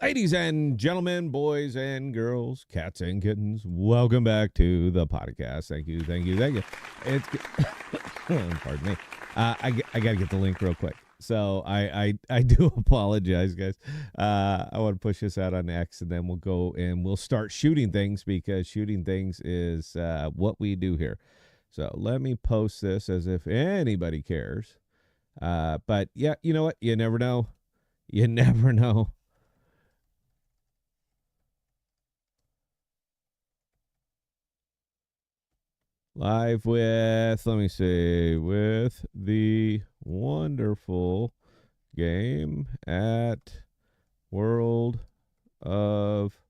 Ladies and gentlemen, boys and girls, cats and kittens, welcome back to the podcast. Thank you, thank you, thank you. It's pardon me. I got to get the link real quick. So I do apologize, guys. I want to push this out on X, and then we'll go and we'll start shooting things because shooting things is what we do here. So let me post this as if anybody cares. But yeah, you know what? You never know. You never know. Live with, let me see, with the wonderful game at World of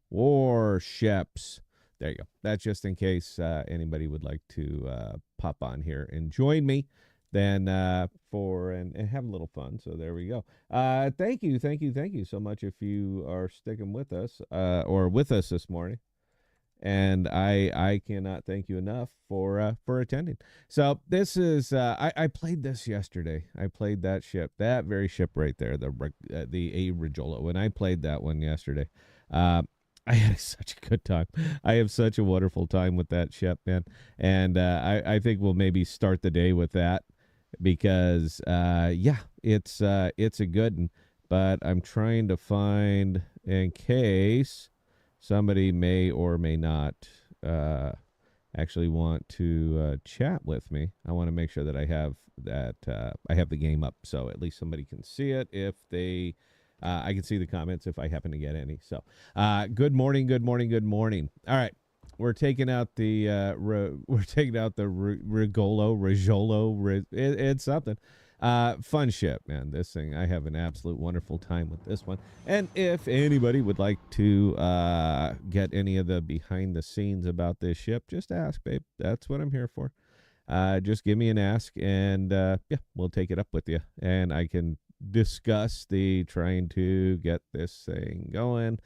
Warships. There you go. That's just in case anybody would like to pop on here and join me. Then and have a little fun. So there we go. Thank you so much if you are sticking with us or with us this morning, and I cannot thank you enough for attending. So this is I played this yesterday. I played that very ship right there, the A Regolo, when I played that one yesterday. I had such a good time. I have such a wonderful time with that ship, man. And I think we'll maybe start the day with that because yeah, it's a good one. But I'm trying to find in case somebody may or may not actually want to chat with me. I want to make sure that I have the game up, so at least somebody can see it. If they, I can see the comments if I happen to get any. So, good morning, good morning, good morning. All right, we're taking out the Regolo. It's something. Fun ship, man. This thing, I have an absolute wonderful time with this one. And if anybody would like to get any of the behind the scenes about this ship, just ask, babe. That's what I'm here for. Just give me an ask, and yeah, we'll take it up with you, and I can discuss the trying to get this thing going.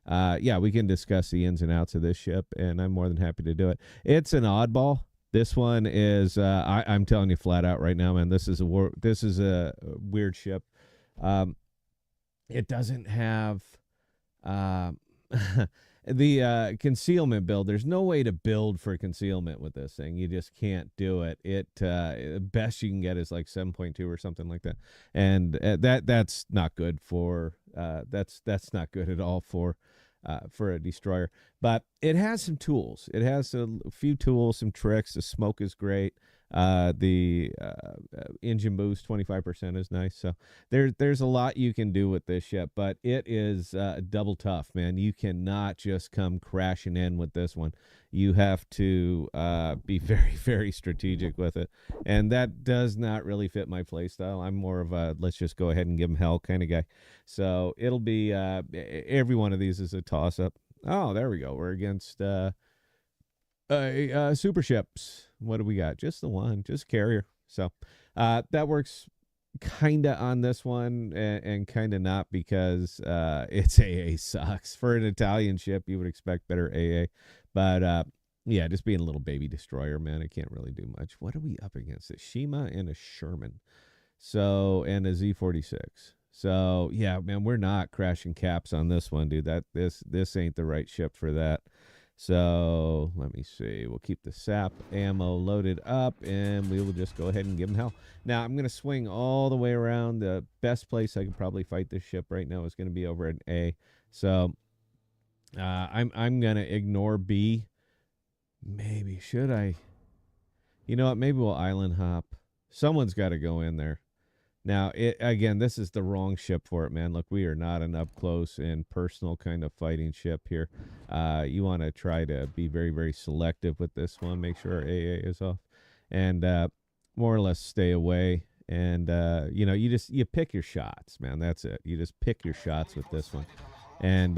Yeah, we can discuss the ins and outs of this ship, and I'm more than happy to do it. It's an oddball. This one is I'm telling you flat out right now, man. This is a weird ship. It doesn't have the concealment build. There's no way to build for concealment with this thing. You just can't do it. Best you can get is like 7.2 or something like that, and that's not good for that's not good at all for a destroyer. But it has some tools. It has a few tools, some tricks. The smoke is great. The engine boost 25% is nice. So there's a lot you can do with this ship, but it is double tough, man. You cannot just come crashing in with this one. You have to be very, very strategic with it, and that does not really fit my play style. I'm more of a let's just go ahead and give them hell kind of guy. So it'll be every one of these is a toss up. Oh, there we go. We're against super ships. What do we got? Just the one, just carrier. So that works kind of on this one and kind of not because its AA sucks. For an Italian ship, you would expect better AA. But yeah, just being a little baby destroyer, man, it can't really do much. What are we up against? A Shima and a Sherman. So, and a Z46. So, yeah, man, we're not crashing caps on this one, dude. This ain't the right ship for that. So let me see. We'll keep the sap ammo loaded up, and we will just go ahead and give them hell. Now I'm going to swing all the way around. The best place I could probably fight this ship right now is going to be over at A. So I'm going to ignore B. Maybe should I? You know what? Maybe we'll island hop. Someone's got to go in there. Now, again, this is the wrong ship for it, man. Look, we are not an up-close and personal kind of fighting ship here. You want to try to be very, very selective with this one. Make sure our AA is off. And more or less stay away. And, you pick your shots, man. That's it. You just pick your shots with this one. And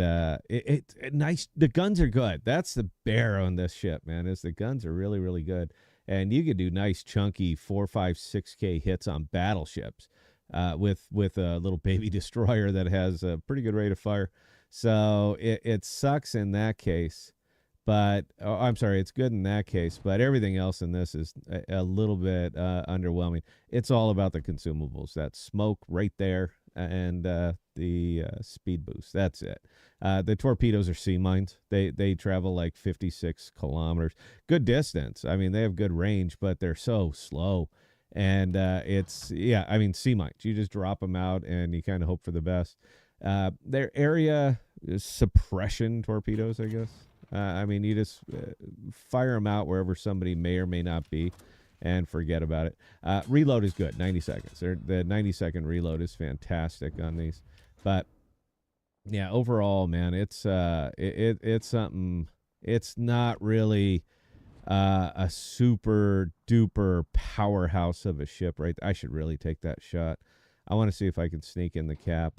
nice. The guns are good. That's the bear on this ship, man, is the guns are really, really good. And you could do nice chunky 4, 5, 6K hits on battleships with a little baby destroyer that has a pretty good rate of fire. So it sucks in that case, but I'm sorry, it's good in that case. But everything else in this is a little bit underwhelming. It's all about the consumables. That smoke right there and the speed boost. That's it. The torpedoes are sea mines. They travel like 56 kilometers. Good distance. I mean, they have good range, but they're so slow. And it's, yeah, I mean, sea mines. You just drop them out and you kind of hope for the best. Their area is suppression torpedoes, I guess. I mean, you just fire them out wherever somebody may or may not be and forget about it. Reload is good, 90 seconds. The 90-second reload is fantastic on these. But, yeah, overall, man, it's it's something. It's not really a super duper powerhouse of a ship, right? I should really take that shot. I want to see if I can sneak in the cap.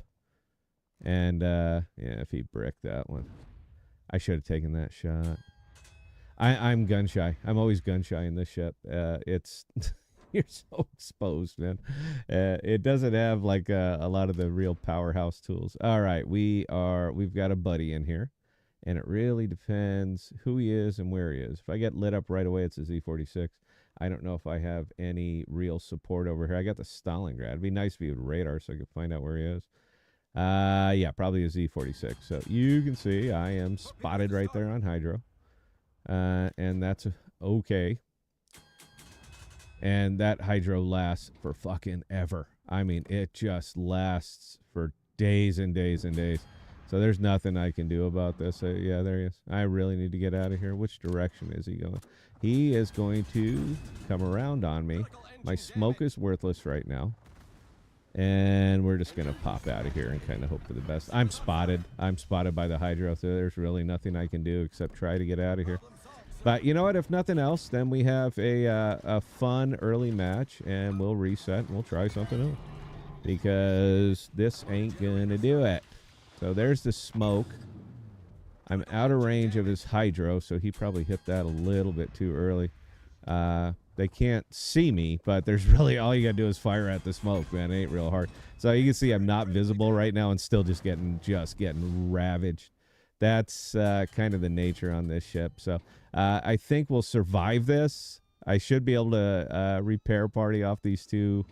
And, yeah, if he bricked that one. I should have taken that shot. I'm gun shy. I'm always gun shy in this ship. It's you're so exposed, man. It doesn't have like a lot of the real powerhouse tools. All right, we've got a buddy in here, and it really depends who he is and where he is. If I get lit up right away, it's a Z46. I don't know if I have any real support over here. I got the Stalingrad. It'd be nice if he would radar so I could find out where he is. Yeah, probably a Z46. So you can see I am spotted right there on Hydro. And that's okay. And that Hydro lasts for fucking ever. I mean, it just lasts for days and days and days. So there's nothing I can do about this. Yeah, there he is. I really need to get out of here. Which direction is he going? He is going to come around on me. My smoke is worthless right now. And we're just going to pop out of here and kind of hope for the best. I'm spotted. I'm spotted by the Hydro, so there's really nothing I can do except try to get out of here. But you know what? If nothing else, then we have a fun early match, and we'll reset, and we'll try something else. Because this ain't going to do it. So there's the smoke. I'm out of range of his Hydro, so he probably hit that a little bit too early. They can't see me, but there's really all you got to do is fire at the smoke, man. It ain't real hard. So you can see I'm not visible right now and still just getting ravaged. That's kind of the nature on this ship. So I think we'll survive this. I should be able to repair party off these two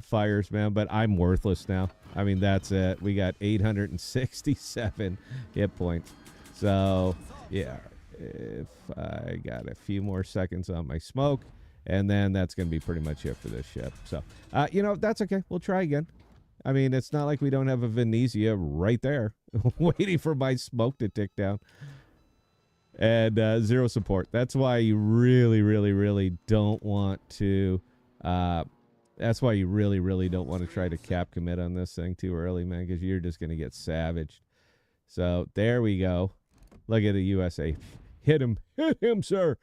fires, man, but I'm worthless now. I mean, that's it. We got 867 hit points. So, yeah. If I got a few more seconds on my smoke, and then that's going to be pretty much it for this ship. So, you know, that's okay. We'll try again. I mean, it's not like we don't have a Venezia right there waiting for my smoke to tick down. And zero support. That's why you really, really, really don't want to... that's why you really, really don't want to try to cap commit on this thing too early, man, because you're just going to get savaged. So, there we go. Look at the USA. Hit him, sir.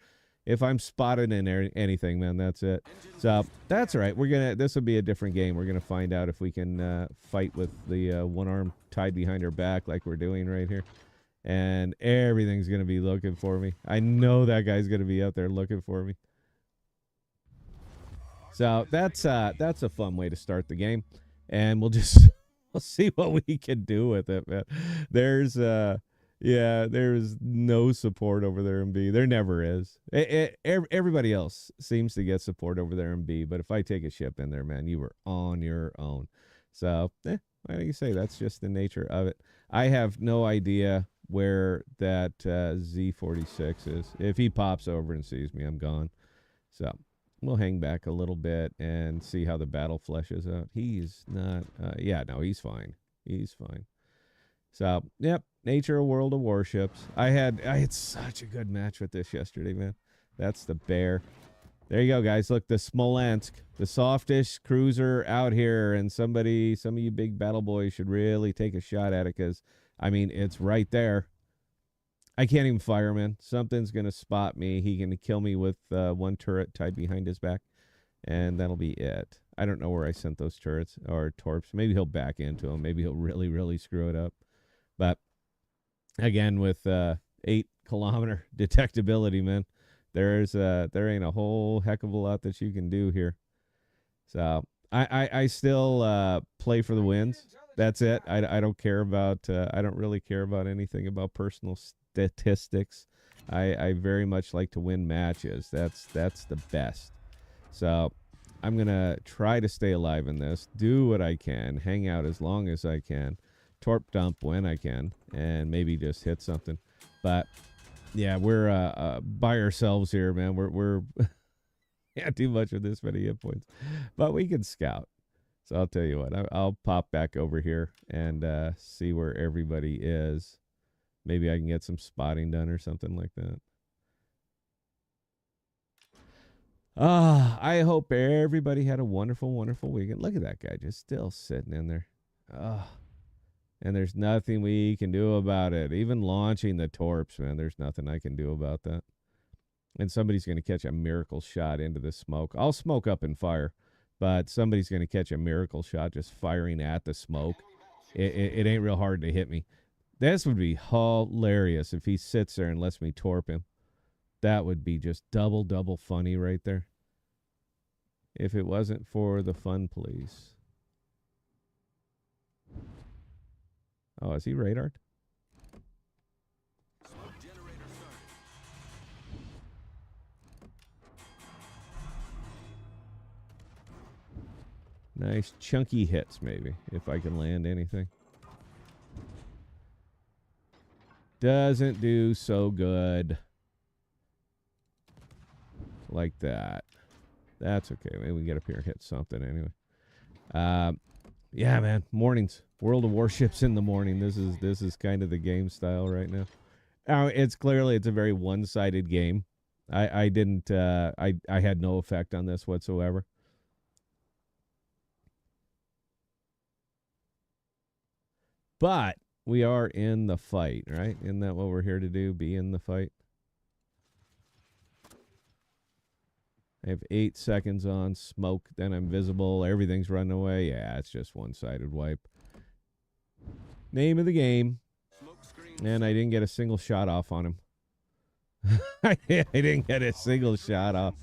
If I'm spotted in anything, man, that's it. So that's all right. This will be a different game. We're gonna find out if we can fight with the one arm tied behind our back like we're doing right here, and everything's gonna be looking for me. I know that guy's gonna be out there looking for me. So that's a fun way to start the game, and we'll see what we can do with it, man. Yeah, there's no support over there in B. There never is. Everybody else seems to get support over there in B, but if I take a ship in there, man, you were on your own. So, why do you say that's just the nature of it? I have no idea where that Z46 is. If he pops over and sees me, I'm gone. So, we'll hang back a little bit and see how the battle fleshes out. He's not... yeah, no, he's fine. He's fine. So, yep, nature of World of Warships. I had such a good match with this yesterday, man. That's the bear. There you go, guys. Look, the Smolensk, the softest cruiser out here, and some of you big battle boys should really take a shot at it because, I mean, it's right there. I can't even fire, man. Something's going to spot me. He's going to kill me with one turret tied behind his back, and that'll be it. I don't know where I sent those turrets or torps. Maybe he'll back into them. Maybe he'll really, really screw it up. But again, with 8-kilometer detectability, man, there ain't a whole heck of a lot that you can do here. So I still play for the wins. That's it. I don't care about I don't really care about anything about personal statistics. I very much like to win matches. That's the best. So I'm going to try to stay alive in this, do what I can, hang out as long as I can, torp dump when I can, and maybe just hit something. But yeah, we're by ourselves here, man. We're can't do much with this many hit points, but we can scout. So I'll tell you what, I'll pop back over here and see where everybody is. Maybe I can get some spotting done or something like that. I hope everybody had a wonderful, wonderful weekend. Look at that guy just still sitting in there. And there's nothing we can do about it. Even launching the torps, man, there's nothing I can do about that. And somebody's going to catch a miracle shot into the smoke. I'll smoke up and fire, but somebody's going to catch a miracle shot just firing at the smoke. It ain't real hard to hit me. This would be hilarious if he sits there and lets me torp him. That would be just double funny right there. If it wasn't for the fun police. Oh, is he radared? Nice chunky hits, maybe, if I can land anything. Doesn't do so good. Like that. That's okay. Maybe we can get up here and hit something anyway. Yeah, man. Mornings. World of Warships in the morning. This is kind of the game style right now. It's a very one-sided game. I had no effect on this whatsoever. But we are in the fight, right? Isn't that what we're here to do? Be in the fight. I have 8 seconds on smoke, then I'm visible. Everything's running away. Yeah, it's just one-sided wipe. Name of the game. And I didn't get a single shot off on him. I didn't get a single shot off.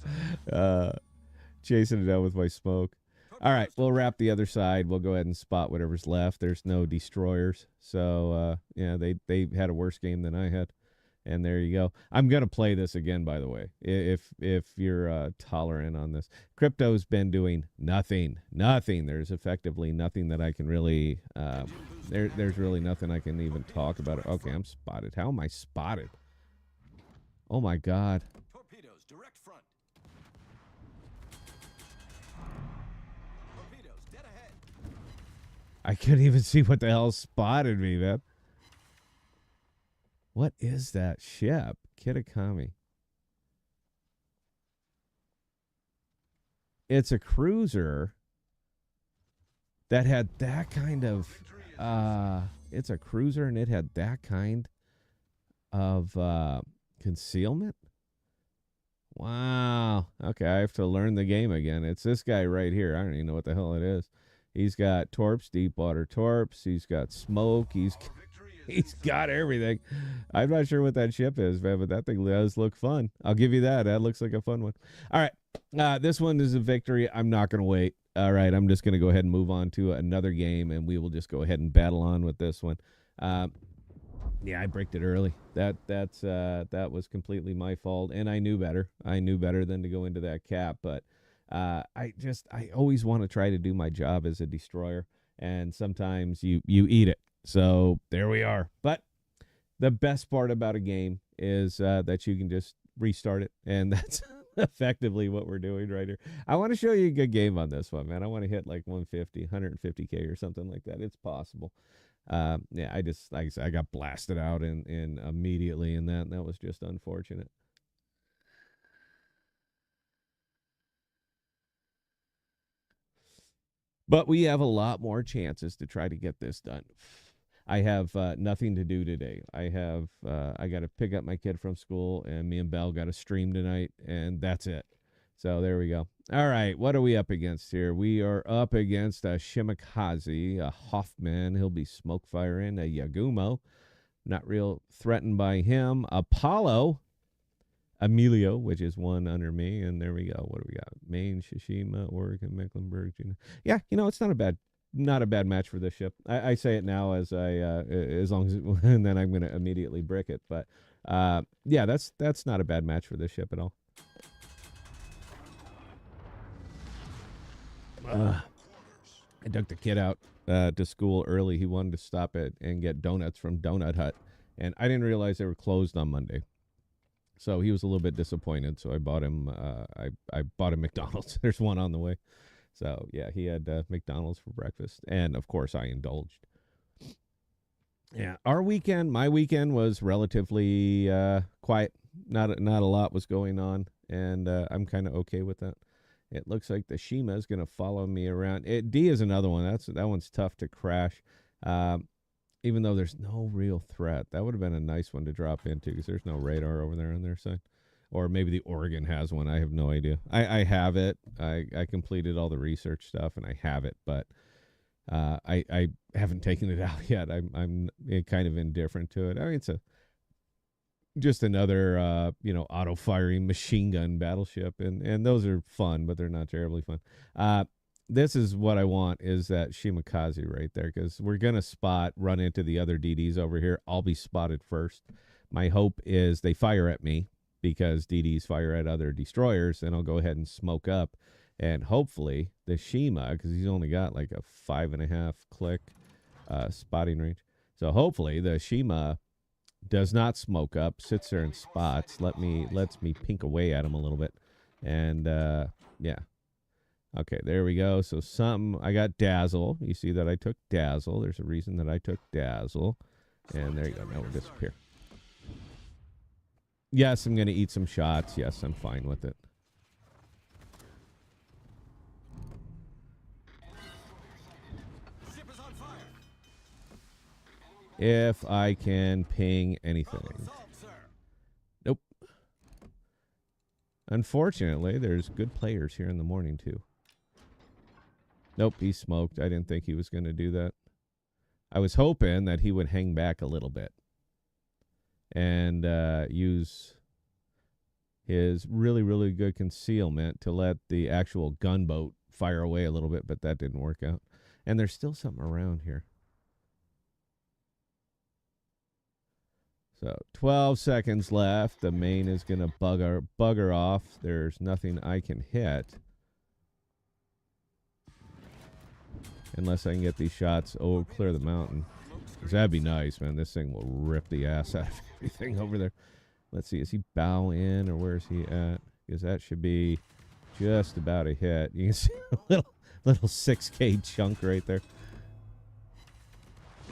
Chasing it out with my smoke. All right, we'll wrap the other side. We'll go ahead and spot whatever's left. There's no destroyers. So, yeah, they had a worse game than I had. And there you go. I'm going to play this again, by the way, if you're tolerant on this. Crypto's been doing nothing. There's effectively nothing that I can really, there's really nothing I can even talk about it. Okay, I'm spotted. How am I spotted? Oh, my God. Torpedoes, direct front. Torpedoes, dead ahead. I couldn't even see what the hell spotted me, man. What is that ship? Kitakami. It's a cruiser that had that kind of it's a cruiser and it had that kind of concealment. Wow. Okay, I have to learn the game again. It's this guy right here. I don't even know what the hell it is. He's got torps, deep water torps. He's got smoke. He's got everything. I'm not sure what that ship is, man, but that thing does look fun. I'll give you that. That looks like a fun one. All right. This one is a victory. I'm not going to wait. All right. I'm just going to go ahead and move on to another game, and we will just go ahead and battle on with this one. Yeah, I bricked it early. That was completely my fault, and I knew better. I knew better than to go into that cap, but I always want to try to do my job as a destroyer, and sometimes you eat it. So there we are. But the best part about a game is that you can just restart it, and that's effectively what we're doing right here. I want to show you a good game on this one, man. I want to hit like 150, 150K or something like that. It's possible. Yeah, I just, like I said, I got blasted out in immediately in that, and that was just unfortunate. But we have a lot more chances to try to get this done. I have nothing to do today. I got to pick up my kid from school, and me and Belle got to stream tonight, and that's it. So there we go. All right, what are we up against here? We are up against a Shimakaze, a Hoffman. He'll be smoke firing, a Yagumo. Not real threatened by him. Apollo, Emilio, which is one under me, and there we go. What do we got? Maine, Shishima, Oregon, Mecklenburg. Yeah, it's not a bad match for this ship. I say it now as long as and then I'm going to immediately brick it. But yeah, that's not a bad match for this ship at all. I took the kid out to school early. He wanted to stop at and get donuts from Donut Hut, and I didn't realize they were closed on Monday. So he was a little bit disappointed. So I bought him. I bought him McDonald's. There's one on the way. So yeah, he had McDonald's for breakfast, and of course I indulged. Yeah, my weekend was relatively quiet. Not a lot was going on, and I'm kind of okay with that. It looks like the Shima is going to follow me around. D is another one. That one's tough to crash, even though there's no real threat. That would have been a nice one to drop into because there's no radar over there on their side. Or maybe the Oregon has one. I have no idea. I have it. I completed all the research stuff, and I have it, but I haven't taken it out yet. I'm kind of indifferent to it. I mean, it's just another auto firing machine gun battleship, and those are fun, but they're not terribly fun. This is what I want, is that Shimakaze right there, because we're gonna run into the other DDs over here. I'll be spotted first. My hope is they fire at me because DDs fire at other destroyers, and I'll go ahead and smoke up. And hopefully the Shima, because he's only got like a 5.5 click spotting range. So hopefully the Shima does not smoke up, sits there and spots, lets me pink away at him a little bit. And yeah. Okay, there we go. So I got Dazzle. You see that I took Dazzle. There's a reason that I took Dazzle. And there you go. Now we'll disappear. Yes, I'm going to eat some shots. Yes, I'm fine with it. If I can ping anything. Nope. Unfortunately, there's good players here in the morning, too. Nope, he smoked. I didn't think he was going to do that. I was hoping that he would hang back a little bit and use his really, really good concealment to let the actual gunboat fire away a little bit, but that didn't work out. And there's still something around here. So 12 seconds left. The main is going to bugger off. There's nothing I can hit. Unless I can get these shots. Oh, clear the mountain. Because that'd be nice, man. This thing will rip the ass out of everything over there. Let's see. Is he bow in or where is he at? Because that should be just about a hit. You can see a little 6K chunk right there.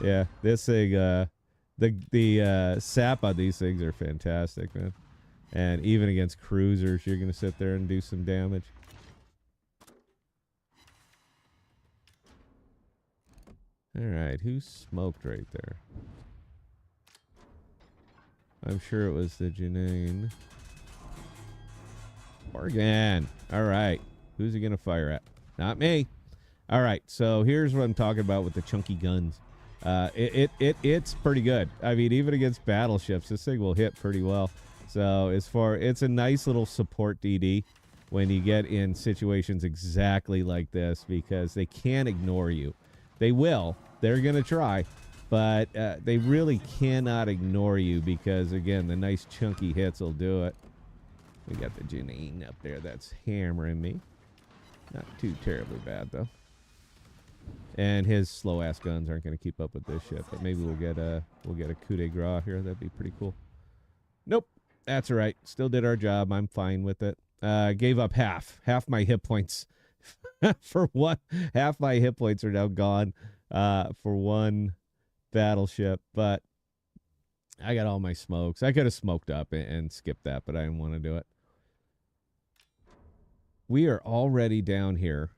Yeah, this thing, the sap on these things are fantastic, man. And even against cruisers, you're going to sit there and do some damage. All right, who smoked right there? I'm sure it was the Janine. Oregon. All right. Who's he going to fire at? Not me. All right, so here's what I'm talking about with the chunky guns. It's pretty good. I mean, even against battleships, this thing will hit pretty well. So it's a nice little support DD when you get in situations exactly like this, because they can't ignore you. They will. They're going to try, but they really cannot ignore you because, again, the nice chunky hits will do it. We got the Janine up there that's hammering me. Not too terribly bad, though. And his slow-ass guns aren't going to keep up with this shit, but maybe we'll get a coup de grace here. That'd be pretty cool. Nope. That's all right. Still did our job. I'm fine with it. Gave up half my hit points. For one, half my hit points are now gone for one battleship, but I got all my smokes. I could have smoked up and skipped that, but I didn't want to do it. We are already down here.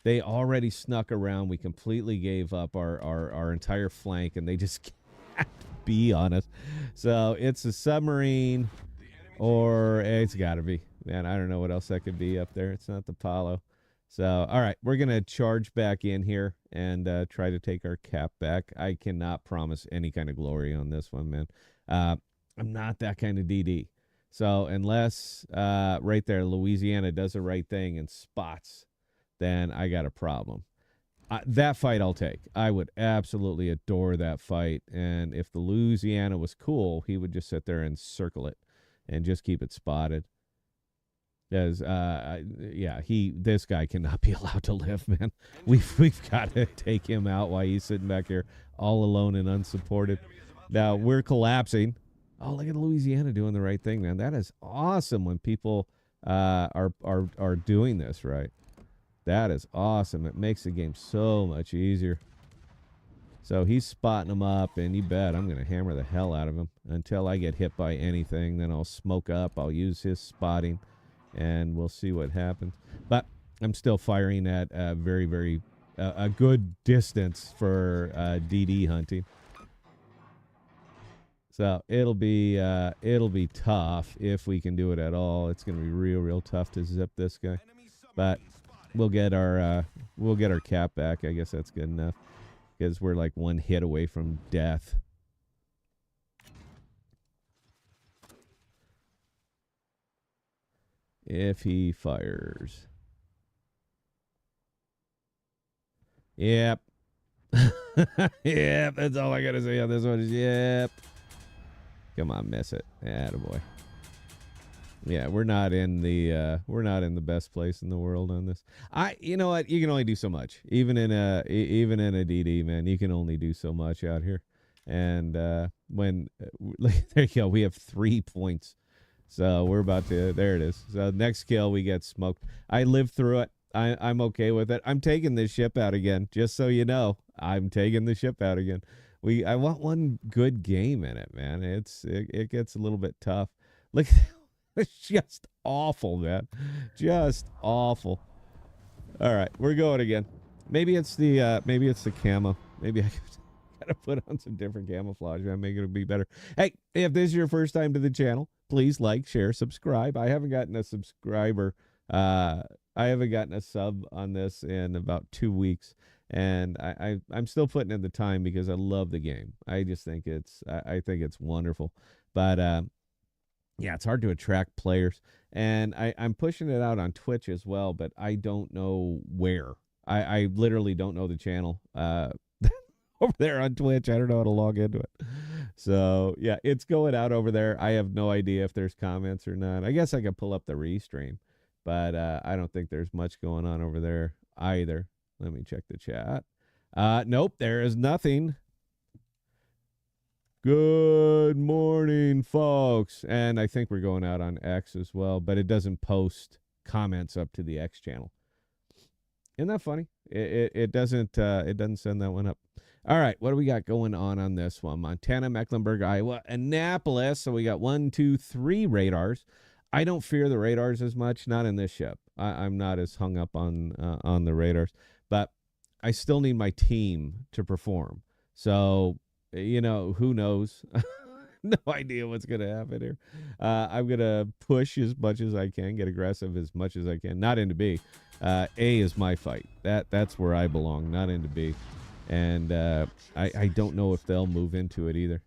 They already snuck around. We completely gave up our entire flank, and they just can't be on us. So it's a submarine, or it's got to be. Man, I don't know what else that could be up there. It's not the Palo. So, all right, we're going to charge back in here and try to take our cap back. I cannot promise any kind of glory on this one, man. I'm not that kind of DD. So unless right there, Louisiana does the right thing and spots, then I got a problem. That fight I'll take. I would absolutely adore that fight. And if the Louisiana was cool, he would just sit there and circle it and just keep it spotted. As yeah, this guy cannot be allowed to live, man. We've got to take him out while he's sitting back here all alone and unsupported. Now we're collapsing. Oh, look at Louisiana doing the right thing, man. That is awesome when people are doing this right. That is awesome. It makes the game so much easier. So he's spotting them up, and you bet I'm going to hammer the hell out of him until I get hit by anything. Then I'll smoke up. I'll use his spotting, and we'll see what happens. But I'm still firing at very, very a good distance for DD hunting. So it'll be tough if we can do it at all. It's going to be real tough to zip this guy, but we'll get our cap back. I guess that's good enough because we're like one hit away from death. If he fires. Yep. Yep, that's all I gotta say on this one is yep. Come on, miss it. Attaboy. Yeah, we're not in the best place in the world on this. You know what? You can only do so much. Even in a DD, man, you can only do so much out here. And when there you go, we have 3 points. So we're about to. There it is. So next kill, we get smoked. I lived through it. I'm okay with it. I'm taking this ship out again, just so you know. I'm taking the ship out again. I want one good game in it, man. It gets a little bit tough. Look. It's just awful, man. Just awful. All right, we're going again. Maybe it's the camo. Maybe I gotta put on some different camouflage, man. Make it be better. Hey, if this is your first time to the channel, please like, share, subscribe. I haven't gotten a subscriber. I haven't gotten a sub on this in about 2 weeks, and I'm still putting in the time because I love the game. I just think it's wonderful, but yeah, it's hard to attract players. And I'm pushing it out on Twitch as well, but I don't know where. I literally don't know the channel over there on Twitch. I don't know how to log into it. So, yeah, it's going out over there. I have no idea if there's comments or not. I guess I could pull up the restream, but I don't think there's much going on over there either. Let me check the chat. Nope, there is nothing. Good morning, folks. And I think we're going out on X as well, but it doesn't post comments up to the X channel. Isn't that funny? It doesn't send that one up. All right, what do we got going on this one? Montana, Mecklenburg, Iowa, Annapolis. So we got 1, 2, 3 radars. I don't fear the radars as much, not in this ship. I'm not as hung up on the radars, but I still need my team to perform. So you know, who knows? No idea what's going to happen here. I'm going to push as much as I can, get aggressive as much as I can. Not into B. A is my fight. That's where I belong, not into B. And I don't know if they'll move into it either.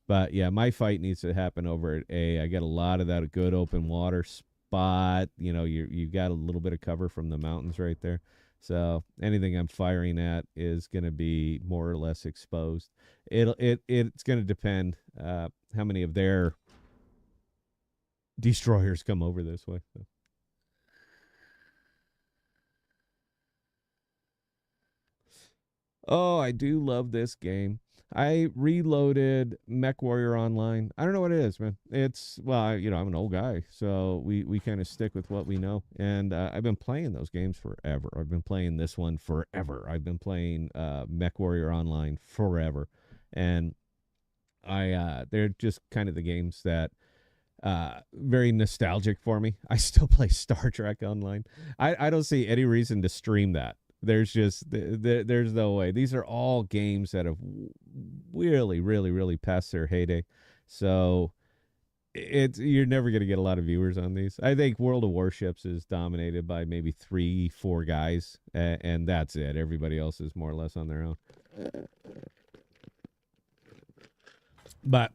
But, yeah, my fight needs to happen over at A. I got a lot of that good open water spot. You know, you got a little bit of cover from the mountains right there. So anything I'm firing at is going to be more or less exposed. It's going to depend how many of their destroyers come over this way. So. Oh, I do love this game. I reloaded Mech Warrior Online. I don't know what it is, man. It's, well, you know, I'm an old guy, so we kind of stick with what we know. And I've been playing those games forever. I've been playing this one forever. I've been playing Mech Warrior Online forever. And they're just kind of the games that very nostalgic for me. I still play Star Trek Online. I don't see any reason to stream that. There's just there's no way. These are all games that have really past their heyday. So you're never going to get a lot of viewers on these. I think World of Warships is dominated by maybe 3-4 guys, and that's it. Everybody else is more or less on their own. But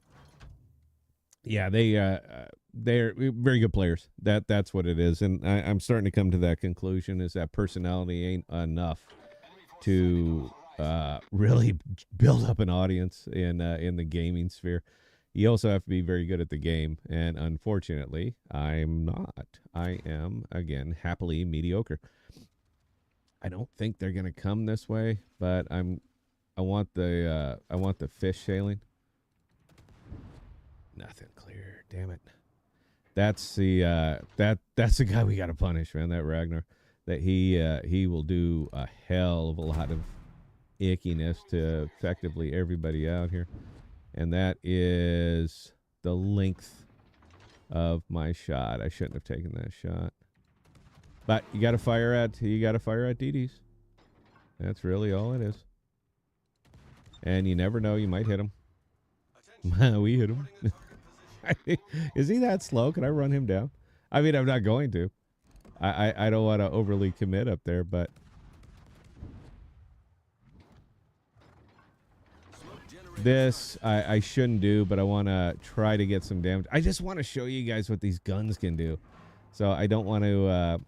yeah, they're very good players. That's what it is, and I'm starting to come to that conclusion: is that personality ain't enough to really build up an audience in the gaming sphere. You also have to be very good at the game, and unfortunately, I'm not. I am, again, happily mediocre. I don't think they're gonna come this way, but I want the fish sailing. Nothing clear. Damn it. That's that's the guy we got to punish, man. That Ragnar, that he will do a hell of a lot of ickiness to effectively everybody out here, and that is the length of my shot. I shouldn't have taken that shot, but you got to fire at DDs. That's really all it is, and you never know, you might hit him. We hit him. Is he that slow? Can I run him down? I mean, I'm not going to. I don't want to overly commit up there, but this I shouldn't do, but I want to try to get some damage. I just want to show you guys what these guns can do. So I don't want to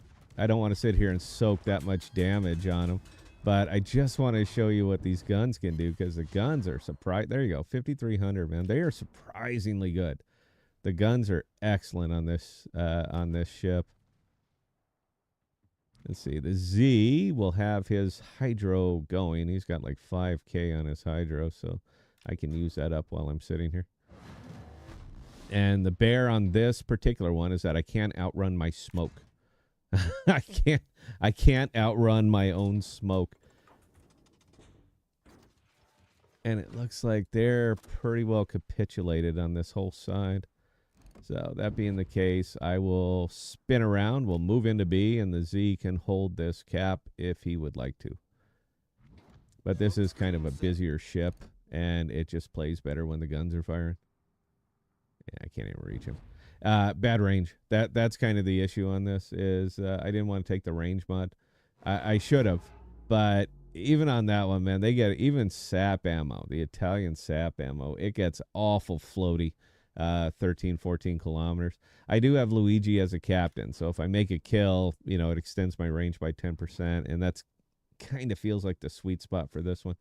sit here and soak that much damage on them, but I just want to show you what these guns can do, because the guns are there you go, 5,300, man. They are surprisingly good. The guns are excellent on this ship. Let's see. The Z will have his hydro going. He's got like 5K on his hydro, so I can use that up while I'm sitting here. And the bear on this particular one is that I can't outrun my smoke. I can't outrun my own smoke. And it looks like they're pretty well capitulated on this whole side. So that being the case, I will spin around. We'll move into B, and the Z can hold this cap if he would like to. But this is kind of a busier ship, and it just plays better when the guns are firing. Yeah, I can't even reach him. Bad range. That's kind of the issue on this, is I didn't want to take the range mod. I should have, but even on that one, man, they get even sap ammo, the Italian sap ammo. It gets awful floaty. 13, 14 kilometers. I do have Luigi as a captain, so if I make a kill, you know, it extends my range by 10%, and that's kind of feels like the sweet spot for this one.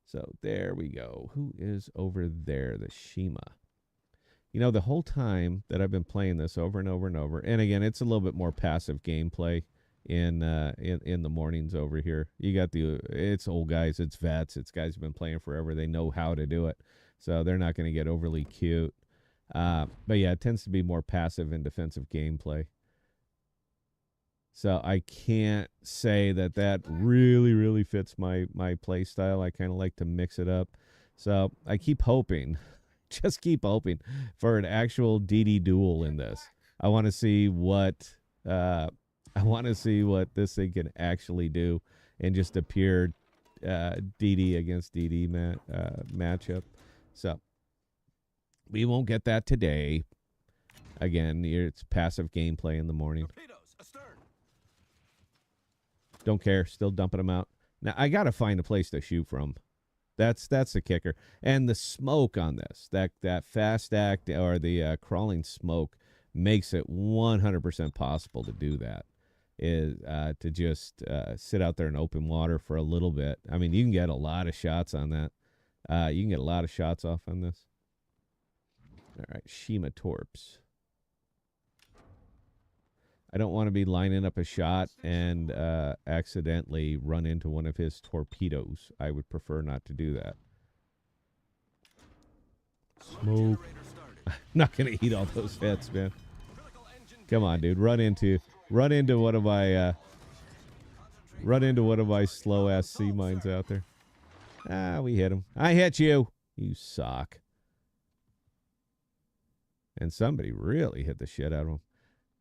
So there we go. Who is over there? The Shima. You know, the whole time that I've been playing this over and over and over, and again, it's a little bit more passive gameplay in the mornings over here. You got it's old guys, it's vets, it's guys who've been playing forever. They know how to do it, so they're not going to get overly cute. But yeah, it tends to be more passive and defensive gameplay. So I can't say that really, really fits my play style. I kind of like to mix it up. So I keep hoping, just keep hoping for an actual DD duel in this. I want to see what this thing can actually do, and just a pure DD against DD matchup. So we won't get that today. Again, it's passive gameplay in the morning. Don't care. Still dumping them out. Now, I got to find a place to shoot from. That's the kicker. And the smoke on this, that fast act or the crawling smoke, makes it 100% possible to do that. Is to just sit out there in open water for a little bit. I mean, you can get a lot of shots on that. You can get a lot of shots off on this. All right, Shima Torps. I don't want to be lining up a shot and accidentally run into one of his torpedoes. I would prefer not to do that. Smoke. I'm not going to eat all those hits, man. Come on, dude. Run into one of my slow ass sea mines out there. Ah, we hit him. I hit you. You suck. And somebody really hit the shit out of him.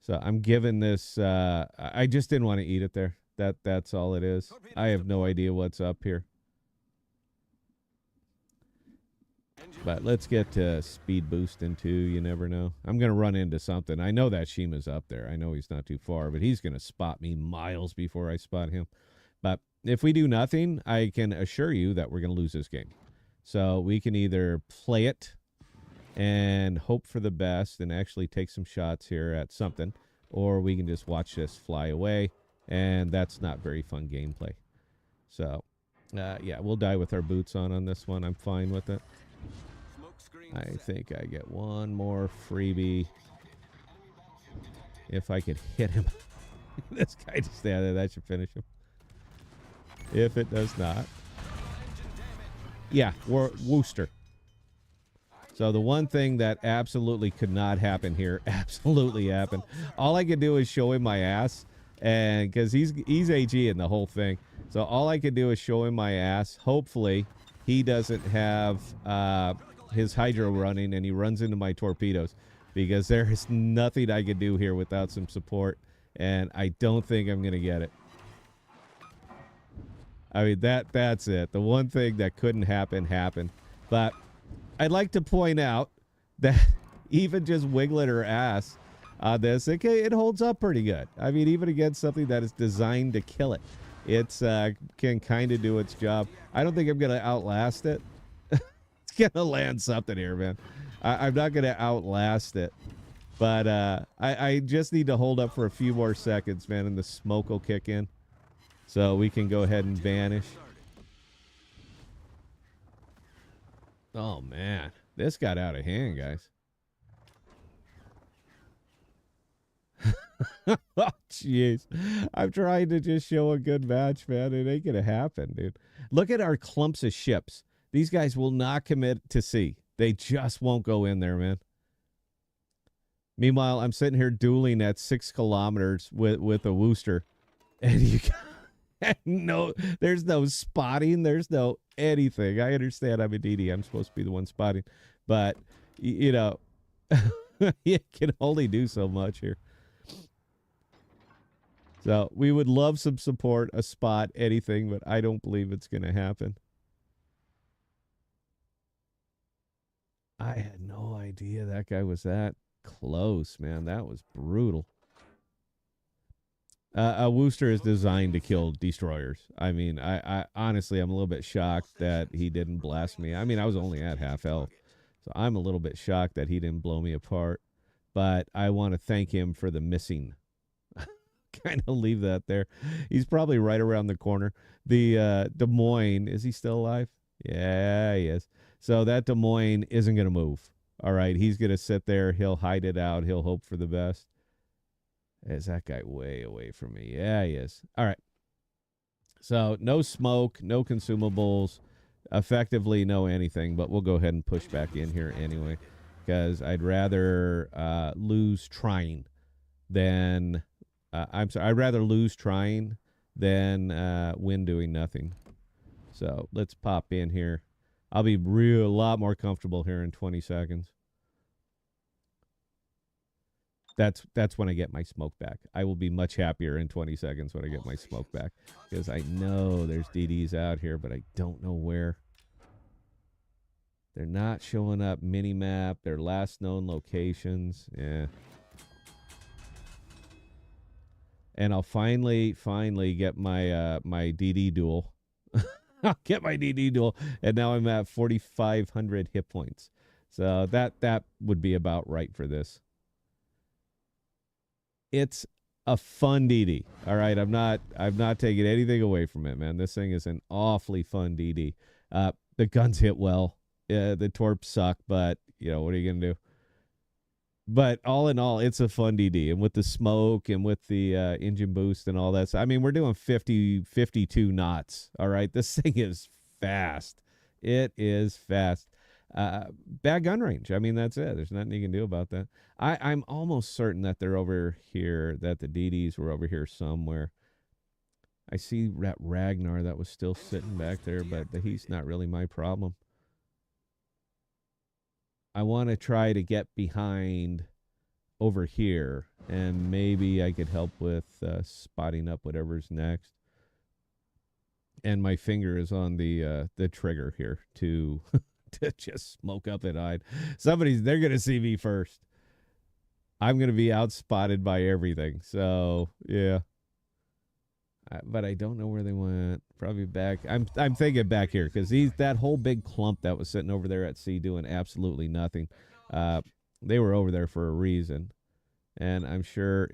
So I'm giving this. I just didn't want to eat it there. That's all it is. I have no idea what's up here. But let's get speed boosting too. You never know. I'm going to run into something. I know that Shima's up there. I know he's not too far, but he's going to spot me miles before I spot him. But if we do nothing, I can assure you that we're going to lose this game. So we can either play it and hope for the best and actually take some shots here at something, or we can just watch this fly away, and that's not very fun gameplay. So, yeah, we'll die with our boots on this one. I'm fine with it. I think I get one more freebie if I could hit him. This guy just stand there. That should finish him. If it does not. Yeah, Wooster. So the one thing that absolutely could not happen here absolutely happened. All I could do is show him my ass, and because he's AG in the whole thing. So all I could do is show him my ass. Hopefully he doesn't have his hydro running and he runs into my torpedoes, because there is nothing I could do here without some support, and I don't think I'm going to get it. I mean, that's it. The one thing that couldn't happen happened. But I'd like to point out that even just wiggling her ass on this, it holds up pretty good. I mean, even against something that is designed to kill it, it's can kind of do its job. I don't think I'm going to outlast it. It's going to land something here, man. I'm not going to outlast it. But I just need to hold up for a few more seconds, man, and the smoke will kick in. So we can go ahead and vanish. Oh, man. This got out of hand, guys. Oh, jeez. I'm trying to just show a good match, man. It ain't going to happen, dude. Look at our clumps of ships. These guys will not commit to sea. They just won't go in there, man. Meanwhile, I'm sitting here dueling at 6 kilometers with a Wooster. And you no, there's no spotting. There's no anything. I understand I'm a DD. I'm supposed to be the one spotting. But, you know, you can only do so much here. So we would love some support, a spot, anything, but I don't believe it's going to happen. I had no idea that guy was that close, man. That was brutal. A Wooster is designed to kill destroyers. I mean, I honestly, I'm a little bit shocked that he didn't blast me. I mean, I was only at half health, so I'm a little bit shocked that he didn't blow me apart. But I want to thank him for the missing. Kind of leave that there. He's probably right around the corner. The Des Moines, is he still alive? Yeah, he is. So that Des Moines isn't going to move. All right, he's going to sit there. He'll hide it out. He'll hope for the best. Is that guy way away from me? Yeah, he is. All right. So no smoke, no consumables, effectively no anything, but we'll go ahead and push back in here anyway, because I'd rather lose trying than I'd rather lose trying than win doing nothing. So let's pop in here. I'll be a lot more comfortable here in 20 seconds. That's when I get my smoke back. I will be much happier in 20 seconds when I get my smoke back, because I know there's DDs out here, but I don't know where. They're not showing up mini-map. Their last known locations. Yeah. And I'll finally get my my DD duel. I'll get my DD duel, and now I'm at 4,500 hit points. So that would be about right for this. It's a fun DD. All right, I'm not taking anything away from it, man. This thing is an awfully fun DD. The guns hit well. The torps suck, but you know, what are you gonna do? But all in all, it's a fun DD, and with the smoke and with the engine boost and all that. So, I mean, we're doing 52 knots. All right, this thing is fast. It is fast. Bad gun range. I mean, that's it. There's nothing you can do about that. I'm almost certain that they're over here, that the DDs were over here somewhere. I see that Ragnar that was still sitting back there, but he's not really my problem. I want to try to get behind over here, and maybe I could help with spotting up whatever's next. And my finger is on the trigger here to to just smoke up and hide. They're going to see me first. I'm going to be outspotted by everything. So, yeah. But I don't know where they went. Probably back. I'm thinking back here, because that whole big clump that was sitting over there at sea doing absolutely nothing. They were over there for a reason, and I'm sure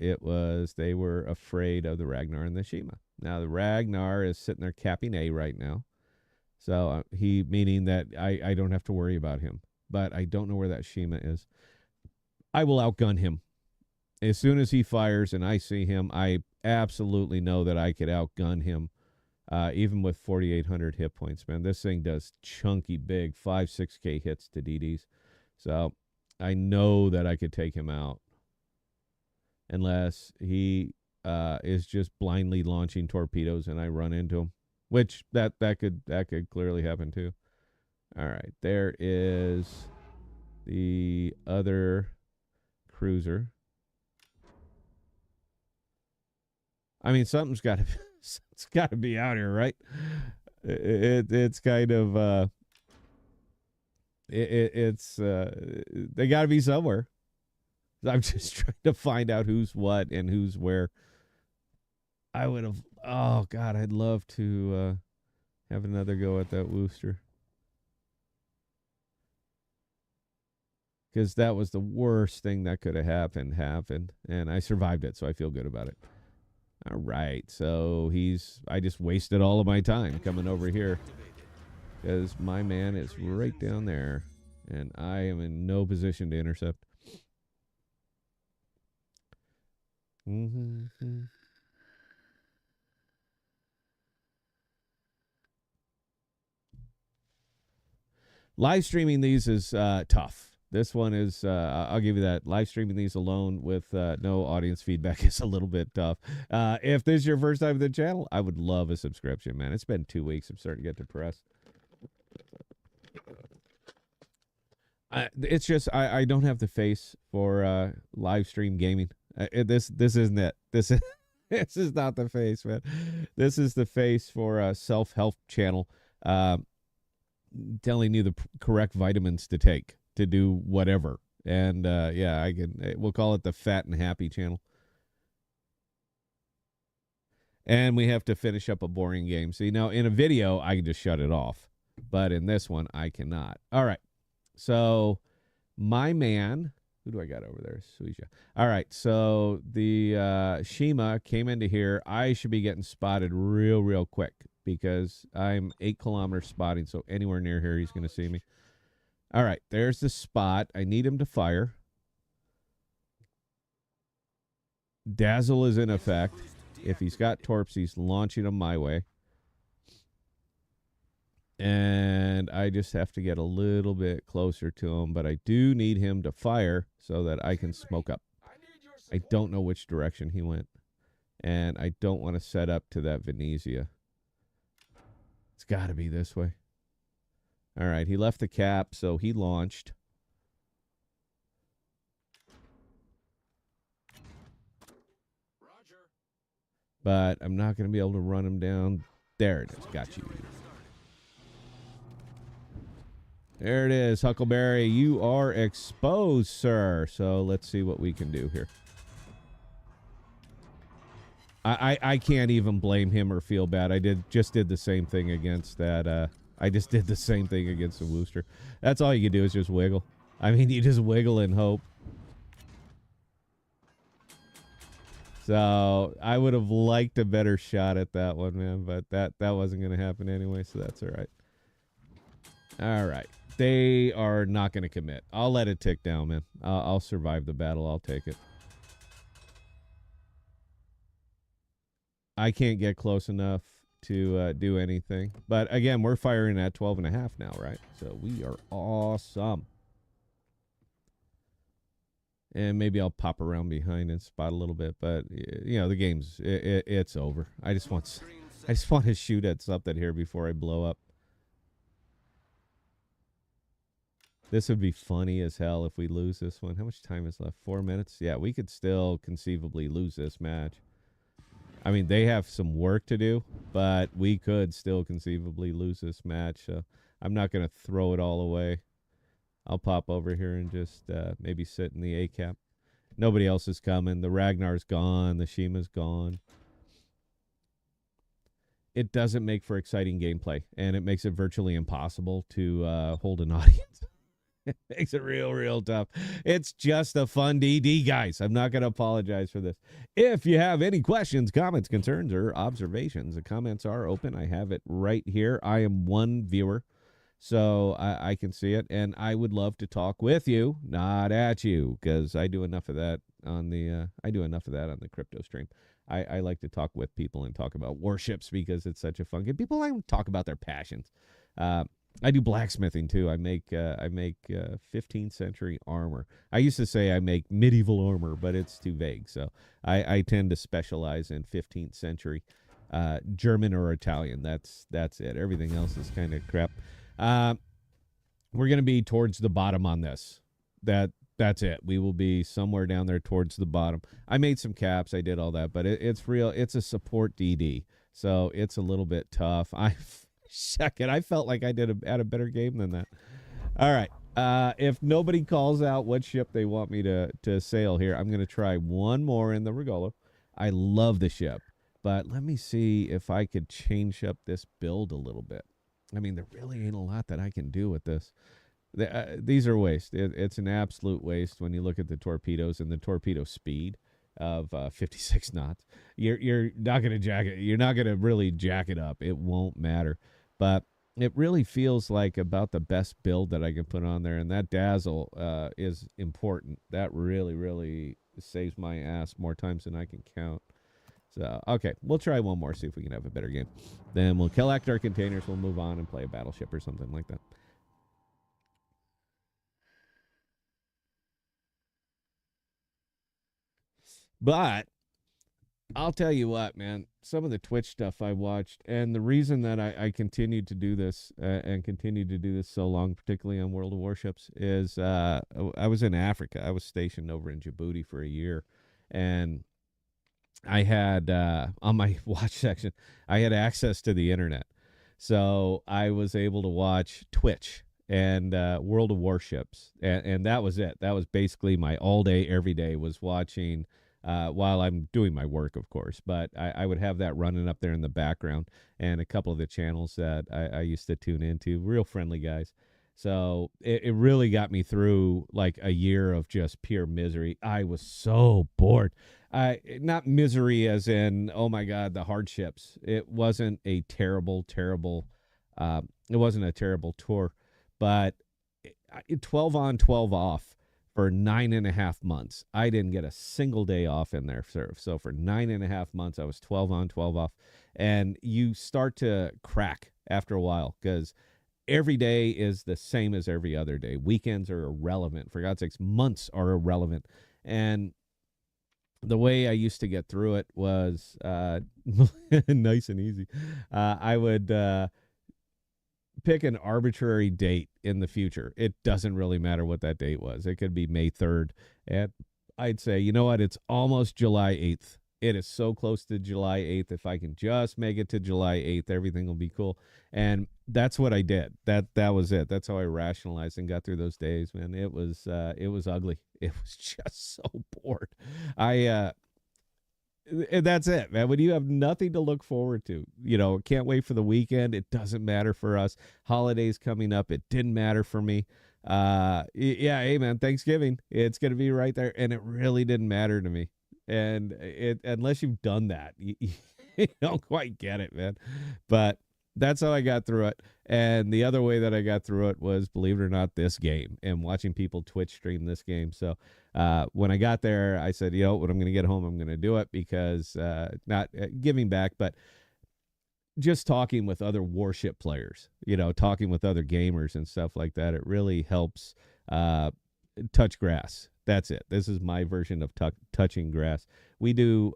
they were afraid of the Ragnar and the Shima. Now the Ragnar is sitting there capping A right now, so meaning that I don't have to worry about him. but I don't know where that Shima is. I will outgun him. As soon as he fires and I see him, I absolutely know that I could outgun him, even with 4,800 hit points, man. This thing does chunky, big, 5, 6K hits to DDs. So I know that I could take him out unless he is just blindly launching torpedoes and I run into him, which that could clearly happen too. All right, there is the other cruiser. I mean, something's got to it's got to be out here, right? It's kind of it's they got to be somewhere. I'm just trying to find out who's what and who's where. I would have. Oh God, I'd love to have another go at that Wooster, because that was the worst thing that could have happened, and I survived it, so I feel good about it. All right, so I just wasted all of my time coming over here because my man is right down there, and I am in no position to intercept. Mm-hmm. Live streaming these is tough. This one is, I'll give you that. Live streaming these alone with no audience feedback is a little bit tough. If this is your first time to the channel, I would love a subscription, man. It's been 2 weeks. I'm starting to get depressed. It's just, I don't have the face for live stream gaming. This isn't it. This is not the face, man. This is the face for a self-help channel telling you the correct vitamins to take to do whatever. And yeah, we'll call it the Fat and Happy channel. And we have to finish up a boring game. See, now in a video, I can just shut it off. But in this one, I cannot. All right. So my man, who do I got over there? Suija. All right. So the Shima came into here. I should be getting spotted real quick because I'm 8 kilometers spotting. So anywhere near here, he's going to see me. All right. There's the spot. I need him to fire. Dazzle is in effect. If he's got torps, he's launching them my way. And I just have to get a little bit closer to him, but I do need him to fire so that I can smoke up. I don't know which direction he went, and I don't want to set up to that Venezia. It's got to be this way. All right, he left the cap, so he launched. But I'm not going to be able to run him down. There it is. Got you. There it is, Huckleberry. You are exposed, sir. So let's see what we can do here. I can't even blame him or feel bad. I just did the same thing against that. I just did the same thing against the Wooster. That's all you can do is just wiggle. I mean, you just wiggle and hope. So I would have liked a better shot at that one, man. But that wasn't going to happen anyway, so that's all right. All right. They are not going to commit. I'll let it tick down, man. I'll survive the battle. I'll take it. I can't get close enough to do anything. But again, we're firing at 12.5 now, right? So we are awesome. And maybe I'll pop around behind and spot a little bit. But, you know, the game's, it's over. I just want to shoot at something here before I blow up. This would be funny as hell if we lose this one. How much time is left? 4 minutes? Yeah, we could still conceivably lose this match. I mean, they have some work to do, but we could still conceivably lose this match. So I'm not going to throw it all away. I'll pop over here and just maybe sit in the A-cap. Nobody else is coming. The Ragnar's gone. The Shima's gone. It doesn't make for exciting gameplay, and it makes it virtually impossible to hold an audience. It makes it real tough. It's just a fun DD, guys. I'm not going to apologize for this. If you have any questions, comments, concerns, or observations, the comments are open. I have it right here. I am one viewer. So I can see it, and I would love to talk with you, not at you, because I do enough of that on the crypto stream. I like to talk with people and talk about warships because it's such a fun game. People like to talk about their passions. Uh, I do blacksmithing too. I make 15th century armor. I used to say I make medieval armor, but it's too vague. So I tend to specialize in 15th century German or Italian. That's it. Everything else is kind of crap. Uh, we're going to be towards the bottom on this. That's it. We will be somewhere down there towards the bottom. I made some caps. I did all that, but it's real. It's a support DD, so it's a little bit tough. I second. I felt like I had a better game than that. All right. If nobody calls out what ship they want me to sail here, I'm going to try one more in the Regolo. I love the ship, but let me see if I could change up this build a little bit. I mean, there really ain't a lot that I can do with this. These are waste. It's an absolute waste when you look at the torpedoes and the torpedo speed of 56 knots. You're not gonna jack it. You're not gonna really jack it up. It won't matter. But it really feels like about the best build that I can put on there, and that dazzle is important. That really saves my ass more times than I can count. So, okay, we'll try one more, see if we can have a better game. Then we'll collect our containers, we'll move on and play a battleship or something like that. But I'll tell you what, man, some of the Twitch stuff I watched, and the reason that I continued to do this and continued to do this so long, particularly on World of Warships, is I was in Africa. I was stationed over in Djibouti for a year, and I had on my watch section, I had access to the internet, so I was able to watch Twitch and World of Warships, and that was it. That was basically my all day, every day was watching. While I'm doing my work, of course, but I would have that running up there in the background, and a couple of the channels that I used to tune into, real friendly guys. So it really got me through like a year of just pure misery. I was so bored. I not misery as in oh my god the hardships. It wasn't a terrible. It wasn't a terrible tour, but 12 on 12 off for 9.5 months. I didn't get a single day off in there, sir. So for 9.5 months, I was 12 on 12 off, and you start to crack after a while because every day is the same as every other day. Weekends are irrelevant. For God's sakes, months are irrelevant. And the way I used to get through it was nice and easy. I would pick an arbitrary date in the future. It doesn't really matter what that date was. It could be May 3rd. And I'd say, you know what? It's almost July 8th. It is so close to July 8th. If I can just make it to July 8th, everything will be cool. And that's what I did. That was it. That's how I rationalized and got through those days, man. It was ugly. It was just so bored. I and that's it, man. When you have nothing to look forward to, can't wait for the weekend. It doesn't matter for us. Holidays coming up, it didn't matter for me. Yeah, hey man, Thanksgiving, it's gonna be right there, and it really didn't matter to me. And it unless you've done that, you don't quite get it, man. But that's how I got through it. And the other way that I got through it was, believe it or not, this game and watching people Twitch stream this game. So when I got there, I said, when I'm going to get home, I'm going to do it because not giving back, but just talking with other Warship players, talking with other gamers and stuff like that. It really helps touch grass. That's it. This is my version of touching grass. We do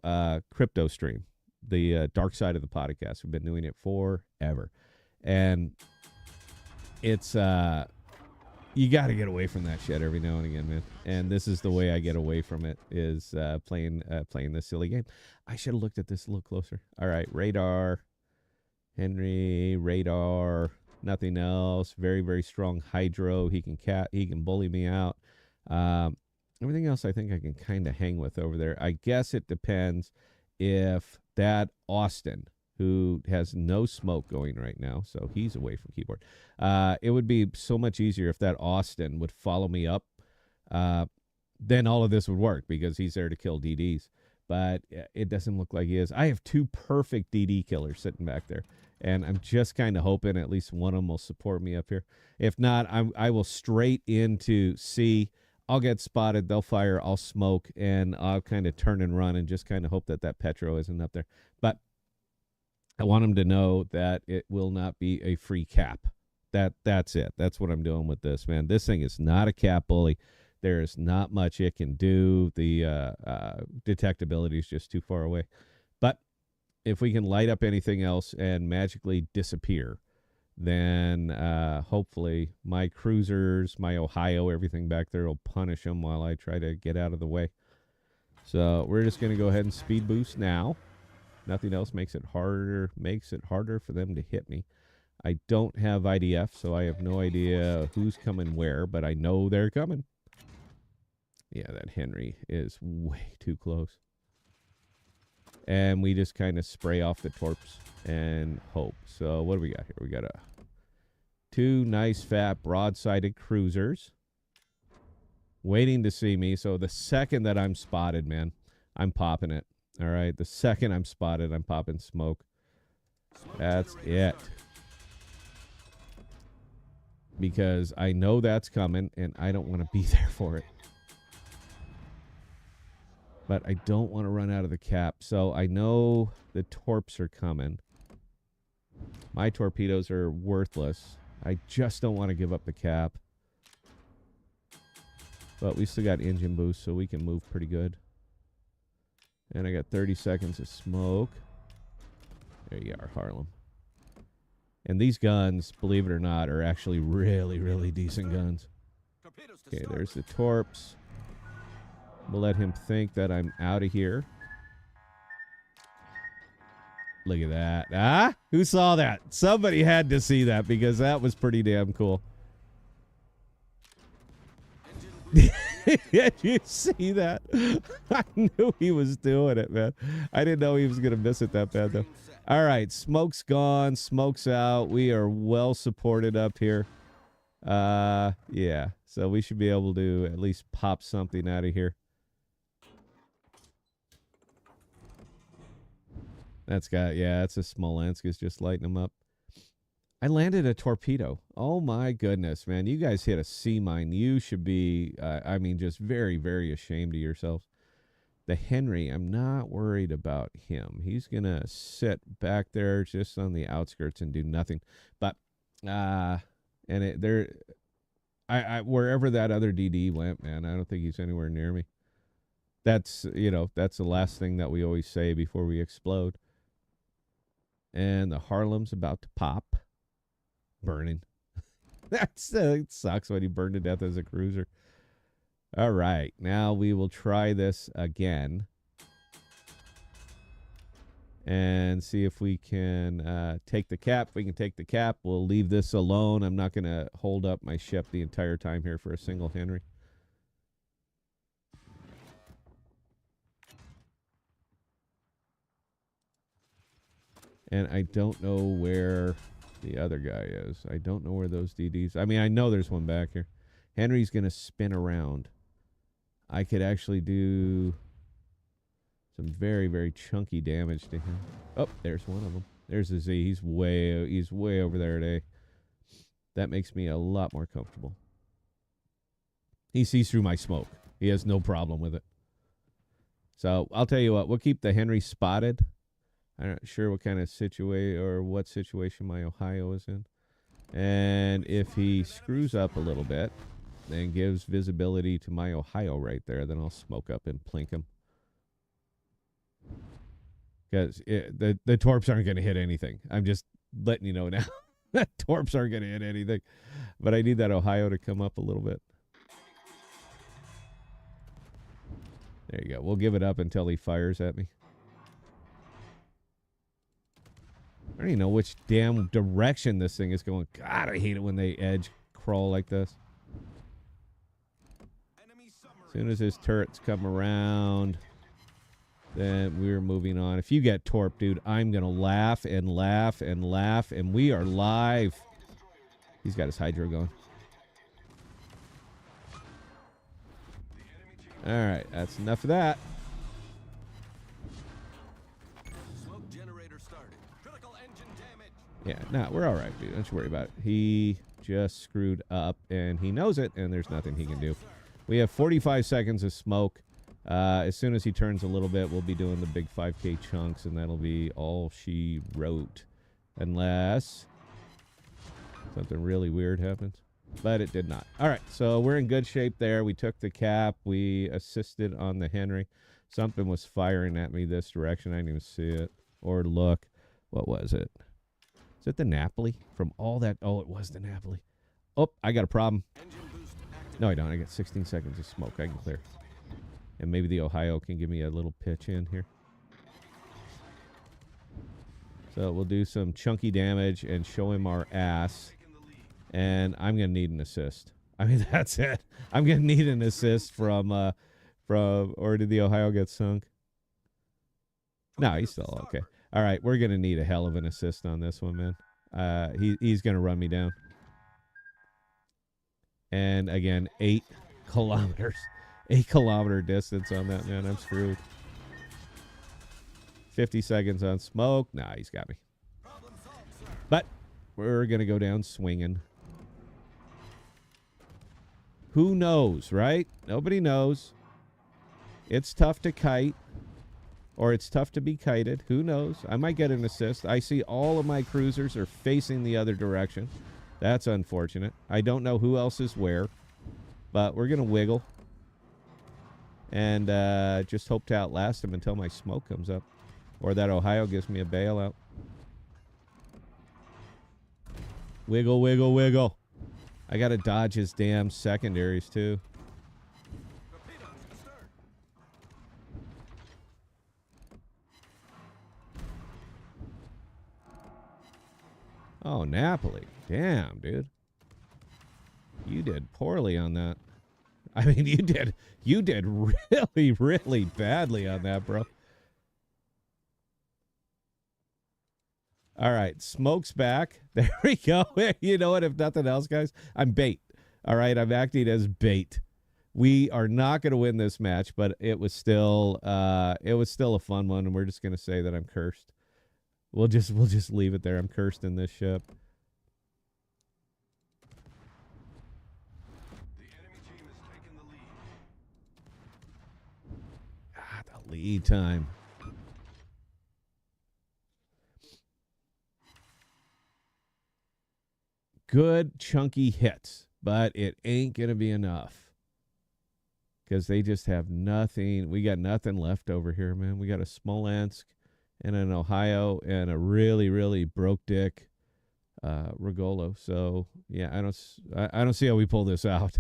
crypto stream, the dark side of the podcast. We've been doing it forever. And it's you got to get away from that shit every now and again, man. And this is the way I get away from it is playing this silly game. I should have looked at this a little closer. All right, radar, Henry, radar, nothing else. Very, very strong hydro. He can bully me out. Everything else I think I can kind of hang with over there. I guess it depends if that Austin, who has no smoke going right now, so he's away from keyboard. It would be so much easier if that Austin would follow me up. Then all of this would work because he's there to kill DDs. but it doesn't look like he is. I have 2 perfect DD killers sitting back there, and I'm just kind of hoping at least one of them will support me up here. If not, I will straight into C. I'll get spotted. They'll fire. I'll smoke, and I'll kind of turn and run and just kind of hope that that Petro isn't up there. But I want them to know that it will not be a free cap. That's it. That's what I'm doing with this, man. This thing is not a cap bully. There's not much it can do. The detectability is just too far away. But if we can light up anything else and magically disappear, then hopefully my cruisers, my Ohio, everything back there will punish them while I try to get out of the way. So we're just going to go ahead and speed boost now. Nothing else makes it harder for them to hit me. I don't have IDF, so I have no idea who's coming where, but I know they're coming. Yeah, that Henry is way too close. And we just kind of spray off the torps and hope. So what do we got here? We got 2 nice fat broadsided cruisers waiting to see me. So the second that I'm spotted, man, I'm popping it. All right, the second I'm spotted, I'm popping smoke. That's it. Because I know that's coming, and I don't want to be there for it. But I don't want to run out of the cap. So I know the torps are coming. My torpedoes are worthless. I just don't want to give up the cap. But we still got engine boost, so we can move pretty good. And I got 30 seconds of smoke. There you are, Harlem. And these guns, believe it or not, are actually really, really decent guns. Okay, there's the torps. We'll let him think that I'm out of here. Look at that. Ah, who saw that? Somebody had to see that because that was pretty damn cool. Did you see that? I knew he was doing it, man. I didn't know he was going to miss it that bad, though. All right, smoke's gone. Smoke's out. We are well supported up here. Yeah, so we should be able to at least pop something out of here. That's a Smolensk is just lighting them up. I landed a torpedo. Oh my goodness, man. You guys hit a sea mine. You should be, I mean, just very, very ashamed of yourselves. The Henry, I'm not worried about him. He's going to sit back there just on the outskirts and do nothing. But, wherever that other DD went, man, I don't think he's anywhere near me. That's, that's the last thing that we always say before we explode. And the Harlem's about to pop. Burning. It sucks when he burned to death as a cruiser. All right. Now we will try this again. And see if we can take the cap. If we can take the cap, we'll leave this alone. I'm not going to hold up my ship the entire time here for a single Henry. And I don't know where the other guy is. I don't know where those DDs... I mean, I know there's one back here. Henry's going to spin around. I could actually do some very, very chunky damage to him. Oh, there's one of them. There's the Z. He's way over there today. That makes me a lot more comfortable. He sees through my smoke. He has no problem with it. So I'll tell you what. We'll keep the Henry spotted. I'm not sure what kind of situation or what situation my Ohio is in. And if he screws up a little bit and gives visibility to my Ohio right there, then I'll smoke up and plink him. Because the torps aren't going to hit anything. I'm just letting you know now. The torps aren't going to hit anything. But I need that Ohio to come up a little bit. There you go. We'll give it up until he fires at me. I don't even know which damn direction this thing is going. God, I hate it when they edge crawl like this. As soon as his turrets come around, then we're moving on. If you get torp, dude, I'm going to laugh and laugh and laugh, and we are live. He's got his hydro going. All right, that's enough of that. Yeah, nah, we're all right, dude. Don't you worry about it. He just screwed up, and he knows it, and there's nothing he can do. We have 45 seconds of smoke. As soon as he turns a little bit, we'll be doing the big 5K chunks, and that'll be all she wrote. Unless something really weird happens. But it did not. All right, so we're in good shape there. We took the cap. We assisted on the Henry. Something was firing at me this direction. I didn't even see it or look. What was it? Is it the Napoli? From all that... Oh, it was the Napoli. Oh, I got a problem. No, I don't. I got 16 seconds of smoke. I can clear. And maybe the Ohio can give me a little pitch in here. So we'll do some chunky damage and show him our ass. And I'm going to need an assist. I mean, that's it. I'm going to need an assist from, or did the Ohio get sunk? No, he's still okay. All right, we're going to need a hell of an assist on this one, man. He's going to run me down. And again, 8 kilometers. 8-kilometer distance on that, man. I'm screwed. 50 seconds on smoke. Nah, he's got me. But we're going to go down swinging. Who knows, right? Nobody knows. It's tough to kite. Or it's tough to be kited. Who knows? I might get an assist. I see all of my cruisers are facing the other direction. That's unfortunate. I don't know who else is where. But we're going to wiggle. And just hope to outlast him until my smoke comes up. Or that Ohio gives me a bailout. Wiggle, wiggle, wiggle. I got to dodge his damn secondaries, too. Oh, Napoli. Damn, dude. You did poorly on that. I mean, you did really, really badly on that, bro. All right, smoke's back. There we go. You know what? If nothing else, guys, I'm bait. All right, I'm acting as bait. We are not going to win this match, but it was still a fun one, and we're just going to say that I'm cursed. We'll just leave it there. I'm cursed in this ship. The enemy team has taken the lead. Ah, the lead time. Good chunky hits, but it ain't going to be enough. Because they just have nothing. We got nothing left over here, man. We got a Smolensk and an Ohio and a really, really broke dick Regolo. So, yeah, I don't see how we pull this out.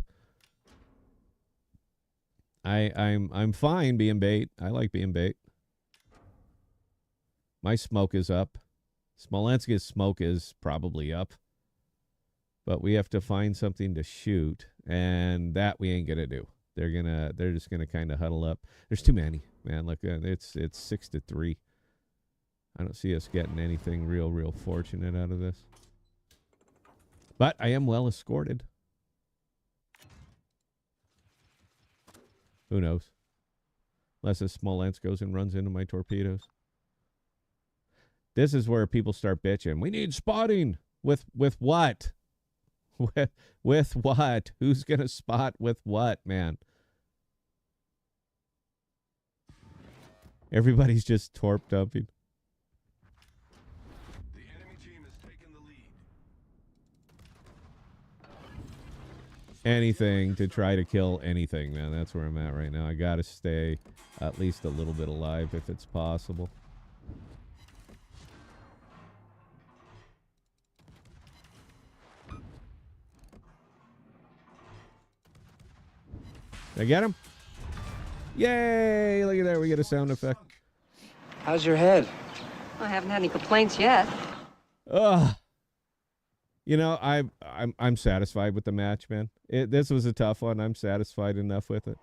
I'm fine being bait. I like being bait. My smoke is up. Smolensk's smoke is probably up. But we have to find something to shoot, and that we ain't gonna do. They're just gonna kind of huddle up. There's too many, man. Look, it's 6-3. I don't see us getting anything real fortunate out of this. But I am well escorted. Who knows? Unless a Smolensk goes and runs into my torpedoes. This is where people start bitching. We need spotting. With what? With what? Who's going to spot with what, man? Everybody's just torp dumping. The enemy team has taken the lead. Anything to try to kill anything, man. That's where I'm at right now. I got to stay at least a little bit alive if it's possible. Did I get him? Yay! Look at that. We get a sound effect. How's your head? I haven't had any complaints yet. Ugh. You know, I'm satisfied with the match, man. This was a tough one. I'm satisfied enough with it.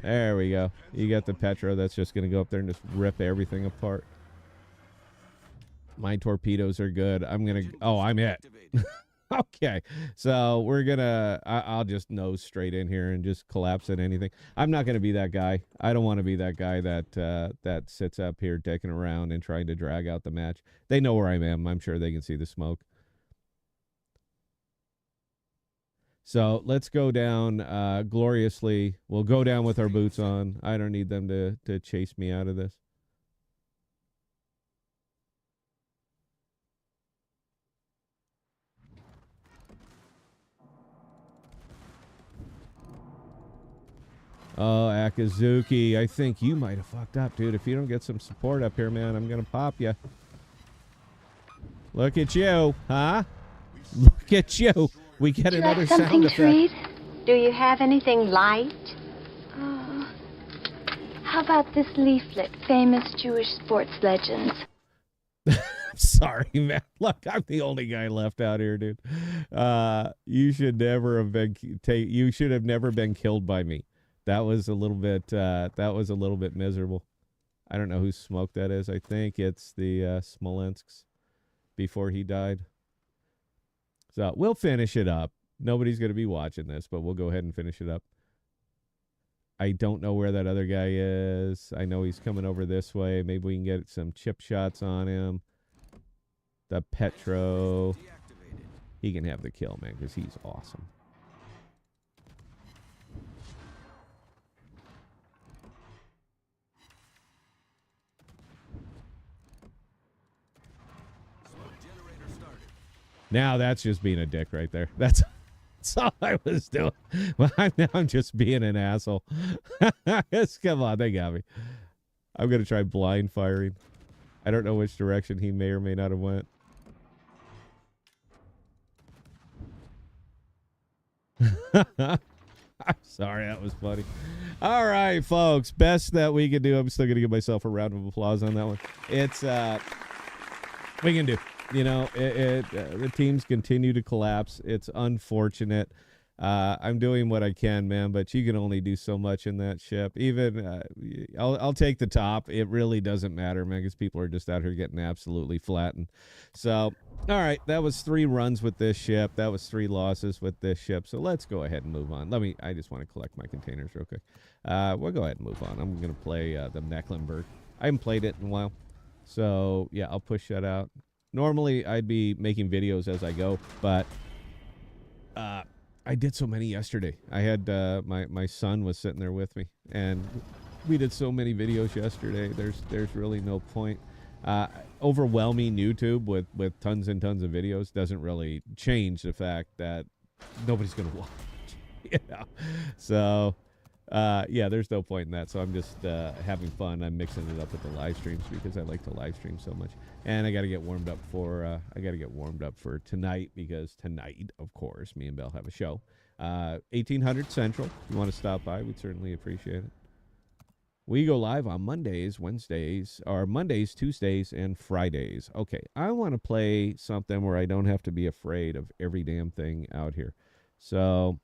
There we go. You got the Petro that's just going to go up there and just rip everything apart. My torpedoes are good. I'm going to... Oh, I'm it. Okay, so we're gonna. I'll just nose straight in here and just collapse at anything. I'm not gonna be that guy. I don't want to be that guy that sits up here dicking around and trying to drag out the match. They know where I am. I'm sure they can see the smoke. So let's go down gloriously. We'll go down with our boots on. I don't need them to chase me out of this. Oh, Akazuki, I think you might have fucked up, dude. If you don't get some support up here, man, I'm going to pop you. Look at you, huh? Look at you. We get another sound something effect. to read? Do you have anything light? How about this leaflet, famous Jewish sports legends? Sorry, man. Look, I'm the only guy left out here, dude. You should never have been. You should have never been killed by me. That was a little bit. That was a little bit miserable. I don't know whose smoke that is. I think it's the Smolensk's before he died. So we'll finish it up. Nobody's going to be watching this, but we'll go ahead and finish it up. I don't know where that other guy is. I know he's coming over this way. Maybe we can get some chip shots on him. The Petro. He can have the kill, man, because he's awesome. Now that's just being a dick right there. That's all I was doing. Well, now I'm just being an asshole. Come on, they got me. I'm going to try blind firing. I don't know which direction he may or may not have went. I'm sorry, that was funny. All right, folks. Best that we can do. I'm still going to give myself a round of applause on that one. It's, we can do. You know, the teams continue to collapse. It's unfortunate. I'm doing what I can, man, but you can only do so much in that ship. Even I'll take the top. It really doesn't matter, man, because people are just out here getting absolutely flattened. So, all right, that was 3 runs with this ship. That was 3 losses with this ship. So let's go ahead and move on. I just want to collect my containers real quick. We'll go ahead and move on. I'm going to play the Mecklenburg. I haven't played it in a while. So, yeah, I'll push that out. Normally, I'd be making videos as I go, but I did so many yesterday. I had my son was sitting there with me, and we did so many videos yesterday. There's really no point. Overwhelming YouTube with tons and tons of videos doesn't really change the fact that nobody's going to watch. You know? So, yeah, there's no point in that. So I'm just having fun. I'm mixing it up with the live streams because I like to live stream so much. And I got to get warmed up for tonight, because tonight, of course, me and Belle have a show. 1800 Central. If you want to stop by, we'd certainly appreciate it. We go live on Mondays, Tuesdays, and Fridays. Okay, I want to play something where I don't have to be afraid of every damn thing out here. So,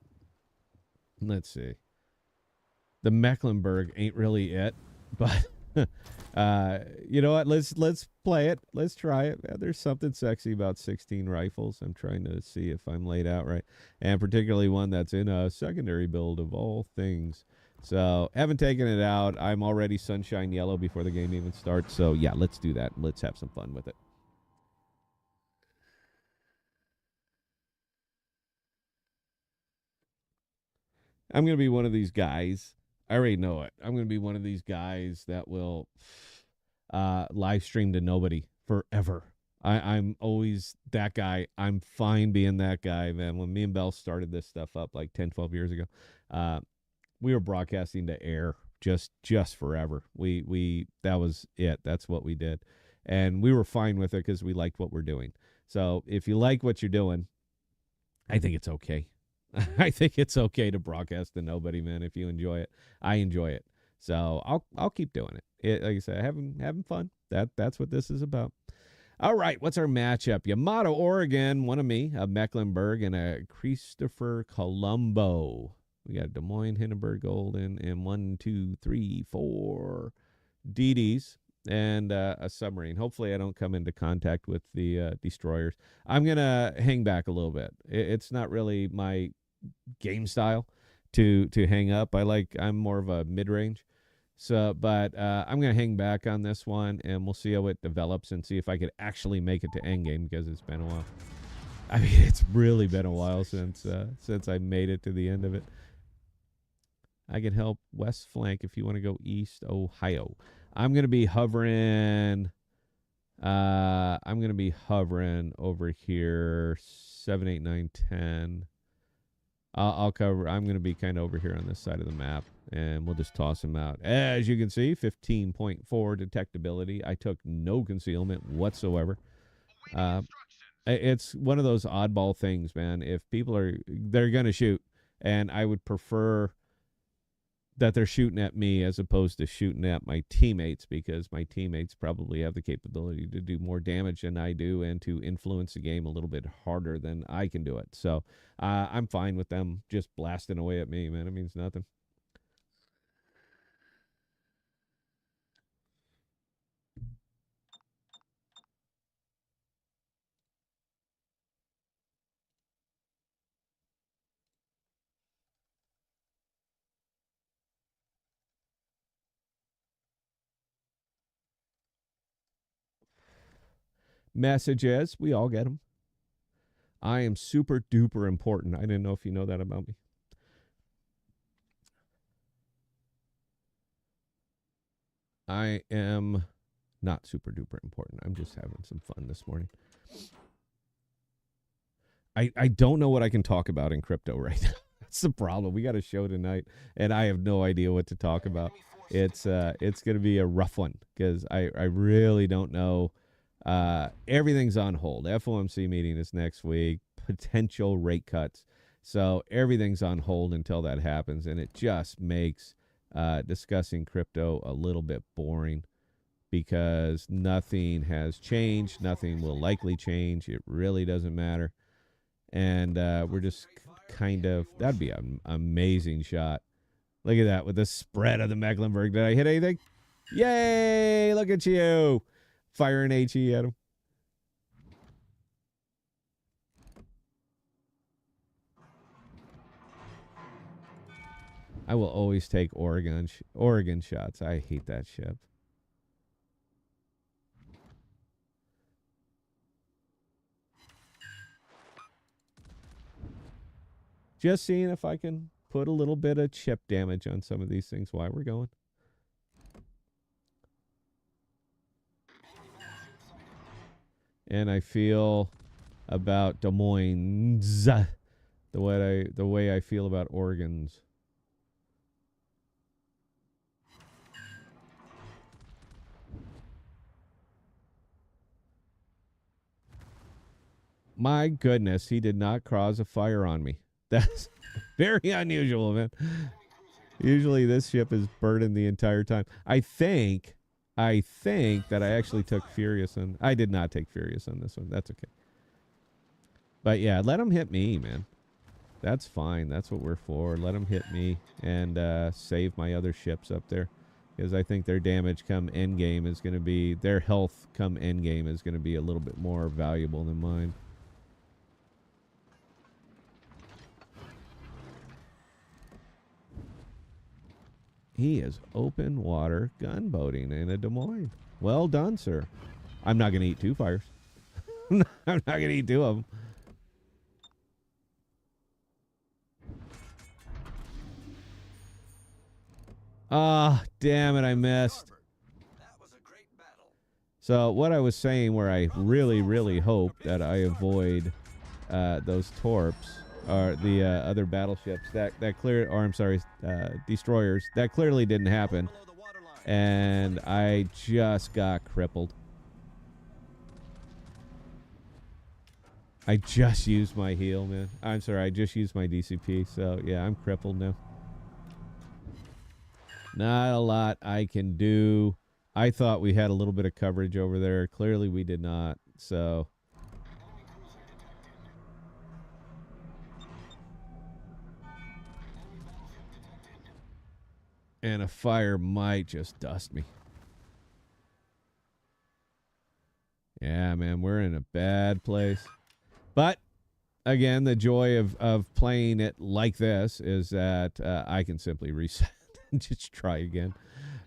let's see. The Mecklenburg ain't really it, but you know what? Let's play it. Let's try it. There's something sexy about 16 rifles. I'm trying to see if I'm laid out right, and particularly one that's in a secondary build of all things. So haven't taken it out. I'm already sunshine yellow before the game even starts. So yeah, let's do that. Let's have some fun with it. I'm going to be one of these guys. I already know it. I'm going to be one of these guys that will live stream to nobody forever. I'm always that guy. I'm fine being that guy, man. When me and Belle started this stuff up like 10, 12 years ago, we were broadcasting to air just forever. We that was it. That's what we did. And we were fine with it because we liked what we're doing. So if you like what you're doing, I think it's okay. I think it's okay to broadcast to nobody, man. If you enjoy it, I enjoy it. So I'll keep doing it. Like I said, having fun. That's what this is about. All right, what's our matchup? Yamato, Oregon, one of me, a Mecklenburg, and a Christopher Colombo. We got Des Moines, Hindenburg, Golden, and 1, 2, 3, 4 DDs. and a submarine. Hopefully, I don't come into contact with the destroyers. I'm gonna hang back a little bit. It's not really my game style to hang up. I'm more of a mid range. So, but I'm gonna hang back on this one, and we'll see how it develops, and see if I could actually make it to endgame, because it's been a while. I mean, it's really been a while since I made it to the end of it. I can help west flank if you want to go east, Ohio. I'm gonna be hovering. I'm gonna be hovering over here. 7, 8, 9, 10. I'll cover. I'm gonna be kind of over here on this side of the map, and we'll just toss them out. As you can see, 15.4 detectability. I took no concealment whatsoever. It's one of those oddball things, man. If people they're gonna shoot, and I would prefer that they're shooting at me as opposed to shooting at my teammates, because my teammates probably have the capability to do more damage than I do, and to influence the game a little bit harder than I can do it. So I'm fine with them just blasting away at me, man. It means nothing. Messages, we all get them. I am super duper important. I didn't know if you know that about me. I am not super duper important. I'm just having some fun this morning. I don't know what I can talk about in crypto right now. That's the problem. We got a show tonight, and I have no idea what to talk about. It's gonna be a rough one, because I really don't know. Everything's on hold. FOMC meeting is next week. Potential rate cuts. So everything's on hold until that happens, and it just makes discussing crypto a little bit boring, because nothing has changed. Nothing will likely change. It really doesn't matter. And we're just kind of, that'd be an amazing shot. Look at that with the spread of the Mecklenburg. Did I hit anything? Yay! Look at you firing HE at him. I will always take Oregon shots. I hate that ship. Just seeing if I can put a little bit of chip damage on some of these things while we're going. And I feel about Des Moines the way I feel about Oregon's. My goodness, he did not cause a fire on me. That's very unusual, man. Usually this ship is burning the entire time. I think that I actually took Furious on. I did not take Furious on this one. That's okay. But yeah, let him hit me, man. That's fine. That's what we're for. Let them hit me and save my other ships up there. Because I think their damage come endgame is going to be, their health come endgame is going to be a little bit more valuable than mine. He is open water gunboating in a Des Moines. Well done, sir. I'm not going to eat 2 fires. I'm not going to eat 2 of them. Ah, damn it, I missed. So what I was saying, where I really, really hope that I avoid those torps, or the other battleships that clear, or I'm sorry, destroyers, that clearly didn't happen, and I just got crippled. I just used my heal, man. I'm sorry, I just used my DCP, so yeah, I'm crippled now. Not a lot I can do. I thought we had a little bit of coverage over there. Clearly we did not, so... And a fire might just dust me. Yeah, man, we're in a bad place. But again, the joy of playing it like this is that I can simply reset and just try again.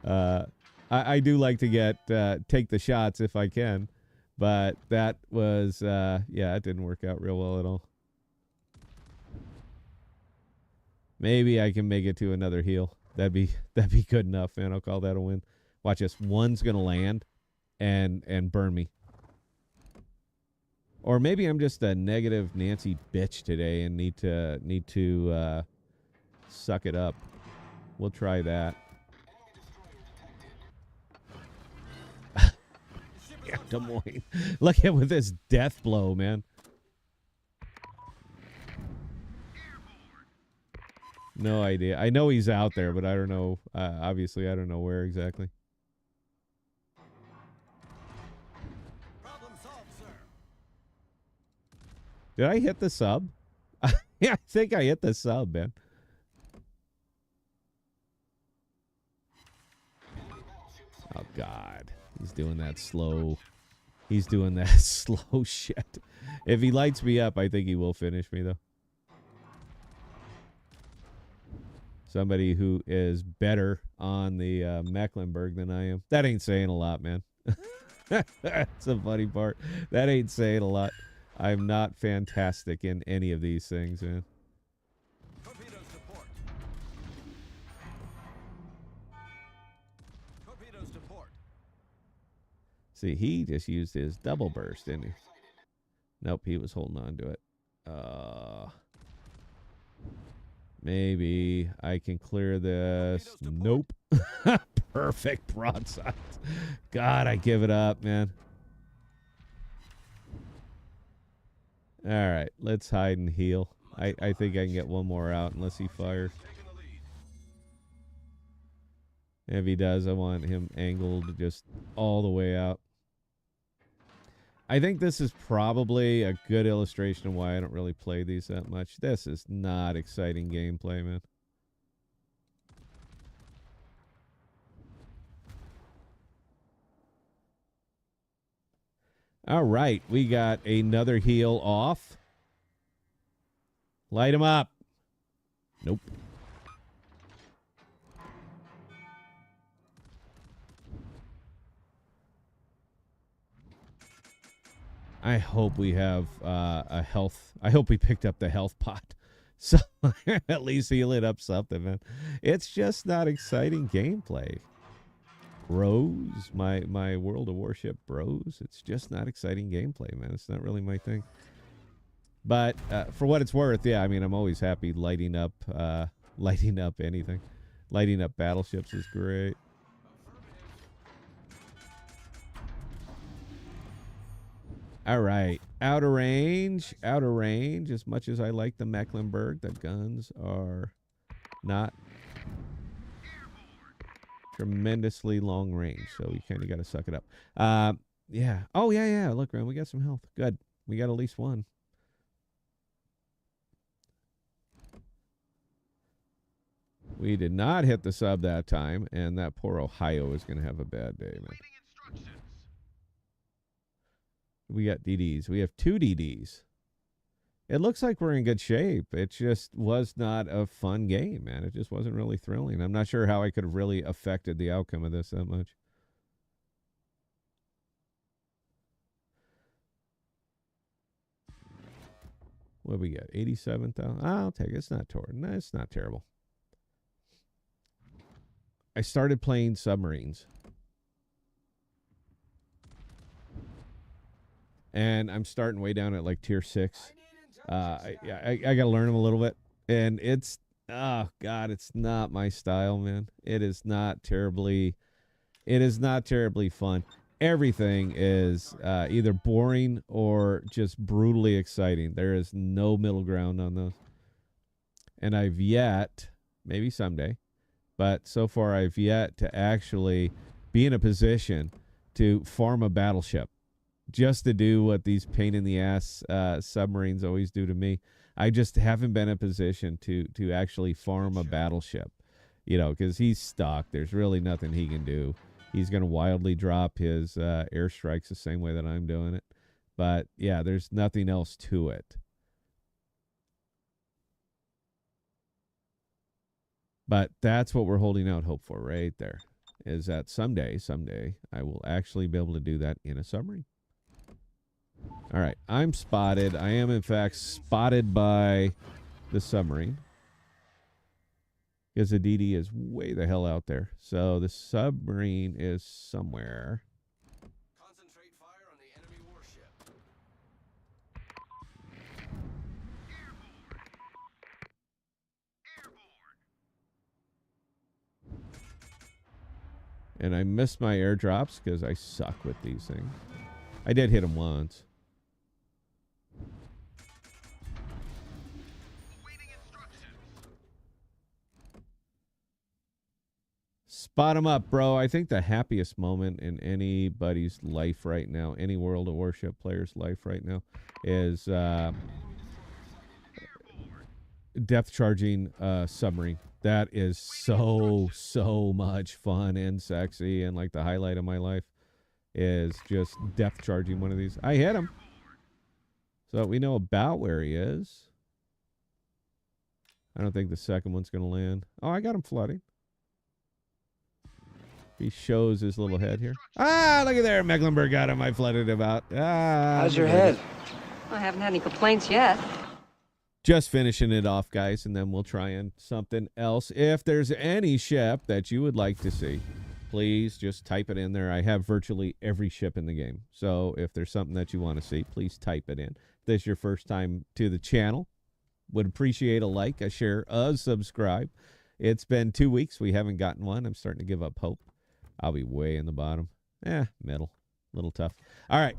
I do like to take the shots if I can, but that was yeah, it didn't work out real well at all. Maybe I can make it to another heal. That'd be good enough, man. I'll call that a win. Watch this. One's gonna land and burn me. Or maybe I'm just a negative Nancy bitch today and need to suck it up. We'll try that. Yeah, Des Moines. Look at with this death blow, man. No idea. I know he's out there, but I don't know. Obviously, I don't know where exactly. Problem solved, sir. Did I hit the sub? Yeah, I think I hit the sub, man. Oh, God. He's doing that slow. He's doing that slow shit. If he lights me up, I think he will finish me, though. Somebody who is better on the Mecklenburg than I am. That ain't saying a lot, man. That's the funny part. That ain't saying a lot. I'm not fantastic in any of these things, man. Torpedoes to port. Torpedoes to port. See, he just used his double burst, didn't he? Nope, he was holding on to it. Maybe I can clear this. Nope. Perfect broadside. God, I give it up, man. All right, let's hide and heal. I think I can get one more out unless he fires. Taking the lead. If he does, I want him angled just all the way out. I think this is probably a good illustration of why I don't really play these that much. This is not exciting gameplay, man. All right, we got another heal off. Light him up. Nope. I hope we have a health. I hope we picked up the health pot. So at least heal it up something, man. It's just not exciting gameplay. Bros, my World of Warship bros. It's just not exciting gameplay, man. It's not really my thing. But for what it's worth, yeah, I mean, I'm always happy lighting up anything. Lighting up battleships is great. All right, outer range. Outer range. As much as I like the Mecklenburg, the guns are not tremendously long range, so we kind of got to suck it up. Yeah. Oh, yeah. Look, man, we got some health. Good. We got at least one. We did not hit the sub that time, and that poor Ohio is going to have a bad day, man. We got DDs. We have 2 DDs. It looks like we're in good shape. It just was not a fun game, man. It just wasn't really thrilling. I'm not sure how I could have really affected the outcome of this that much. What do we got? 87,000. I'll take it. It's not it's not terrible. I started playing submarines. And I'm starting way down at like tier 6. I got to learn them a little bit. And it's, oh, God, it's not my style, man. It is not terribly fun. Everything is either boring or just brutally exciting. There is no middle ground on those. And I've yet, maybe someday, but so far I've yet to actually be in a position to farm a battleship. Just to do what these pain in the ass submarines always do to me. I just haven't been in a position to actually farm a battleship, you know, because he's stuck. There's really nothing he can do. he's going to wildly drop his airstrikes the same way that I'm doing it. But yeah, there's nothing else to it. But that's what we're holding out hope for right there, is that someday, I will actually be able to do that in a submarine. All right, I'm spotted. I am, in fact, spotted by the submarine. Because the DD is way the hell out there. So the submarine is somewhere. Concentrate fire on the enemy warship. And I missed my airdrops because I suck with these things. I did hit him once. Spot him up, bro. I think the happiest moment in anybody's life right now, any World of Warship player's life right now, is depth charging submarine. That is so much fun and sexy, and like the highlight of my life is just depth charging one of these. I hit him, so we know about where he is. I don't think the second one's going to land. Oh, I got him flooding. He shows his little head here. Ah, look at there. Mecklenburg got him. I flooded him out. Ah, How's your head? I haven't had any complaints yet. Just finishing it off, guys, and then we'll try and something else. If there's any ship that you would like to see, please just type it in there. I have virtually every ship in the game. So if there's something that you want to see, please type it in. If this is your first time to the channel, would appreciate a like, a share, a subscribe. It's been 2 weeks. We haven't gotten one. I'm starting to give up hope. I'll be way in the bottom. Middle. A little tough. All right.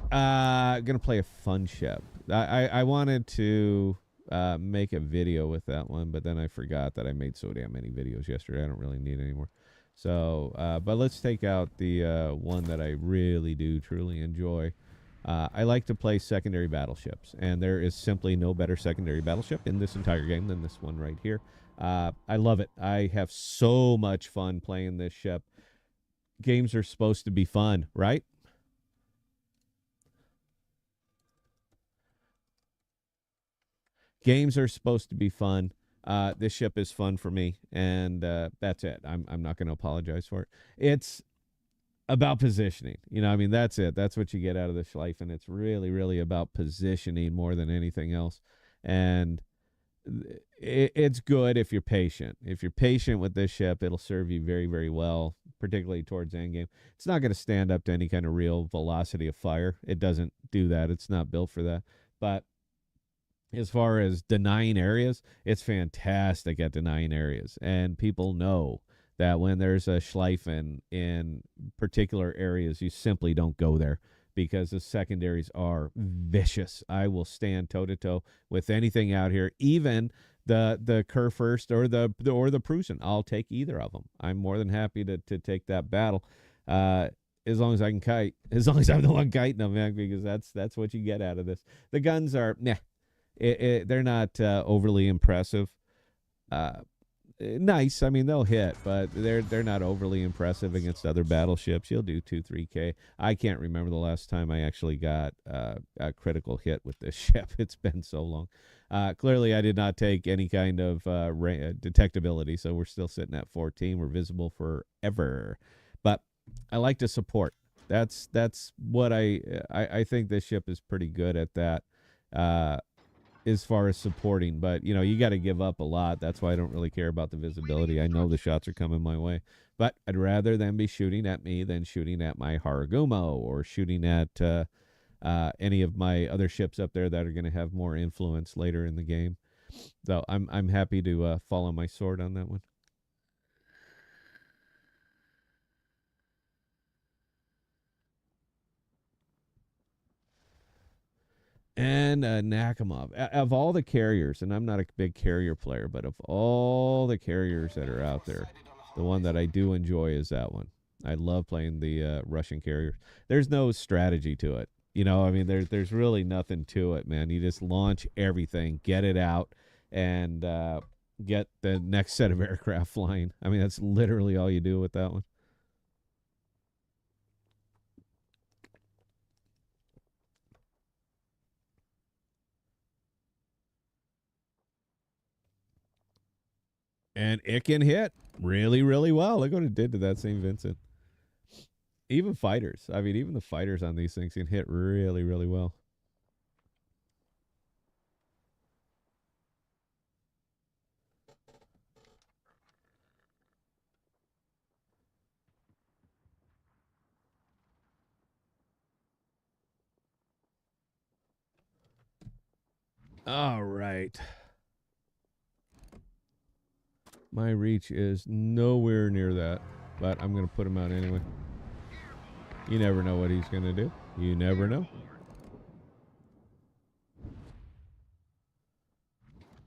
Going to play a fun ship. I wanted to make a video with that one, but then I forgot that I made so damn many videos yesterday. I don't really need any more. So, but let's take out the one that I really do truly enjoy. I like to play secondary battleships, and there is simply no better secondary battleship in this entire game than this one right here. I love it. I have so much fun playing this ship. Games are supposed to be fun, right? Games are supposed to be fun. This ship is fun for me, and that's it. I'm not going to apologize for it. It's about positioning. You know, I mean, that's it. That's what you get out of this life, and it's really about positioning more than anything else. And it's good if you're patient. If you're patient with this ship, it'll serve you very well, particularly towards endgame. It's not going to stand up to any kind of real velocity of fire. It doesn't do that. It's not built for that. But as far as denying areas, it's fantastic at denying areas. And people know that when there's a schleifen in particular areas, you simply don't go there, because the secondaries are vicious. I will stand toe-to-toe with anything out here, even the Kurfürst or the Prussian. I'll take either of them. I'm more than happy to take that battle, as long as I can kite, as long as I'm the one kiting them, man, because that's what you get out of this. The guns are, they're not overly impressive. Nice. I mean, they'll hit, but they're not overly impressive against other battleships. You'll do 2-3K. I can't remember the last time I actually got a critical hit with this ship. It's been so long. Clearly, I did not take any kind of detectability, so we're still sitting at 14. We're visible forever. But I like to support. That's what I think this ship is pretty good at that. As far as supporting, but you know, you got to give up a lot. That's why I don't really care about the visibility. I know the shots are coming my way, but I'd rather them be shooting at me than shooting at my Haragumo or shooting at any of my other ships up there that are going to have more influence later in the game. So I'm happy to follow my sword on that one. And Nakhimov. Of all the carriers, and I'm not a big carrier player, but of all the carriers that are out there, the one that I do enjoy is that one. I love playing the Russian carriers. There's no strategy to it. You know, I mean, there's really nothing to it, man. You just launch everything, get it out, and get the next set of aircraft flying. I mean, that's literally all you do with that one. And it can hit really, really well. Look what it did to that St. Vincent. Even fighters. I mean, even the fighters on these things can hit really, really well. All right. My reach is nowhere near that, but I'm going to put him out anyway. You never know what he's going to do. You never know.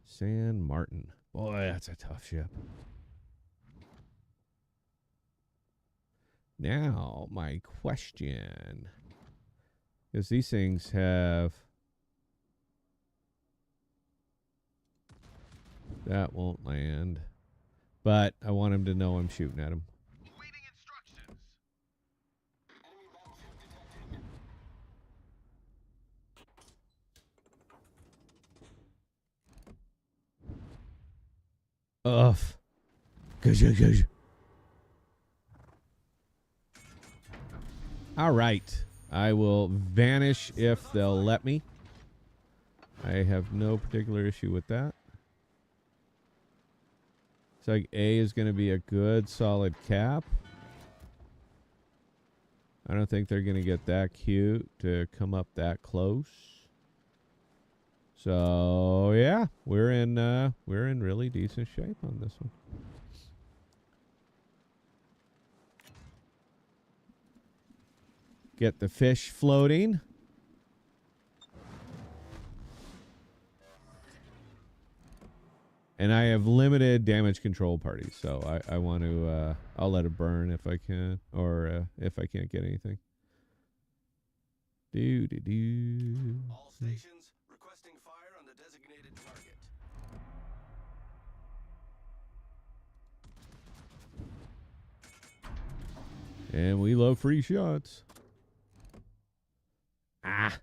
San Martin. Boy, that's a tough ship. Now, my question is these things have... That won't land. But I want him to know I'm shooting at him. Awaiting instructions. Enemy battleship detected. Ugh. Good. All right. I will vanish if they'll let me. I have no particular issue with that. It's like A is going to be a good, solid cap. I don't think they're going to get that cute to come up that close. So yeah, we're in really decent shape on this one. Get the fish floating. And I have limited damage control parties, so I want to, I'll let it burn if I can, or if I can't get anything. All stations requesting fire on the designated target. And we love free shots. Ah.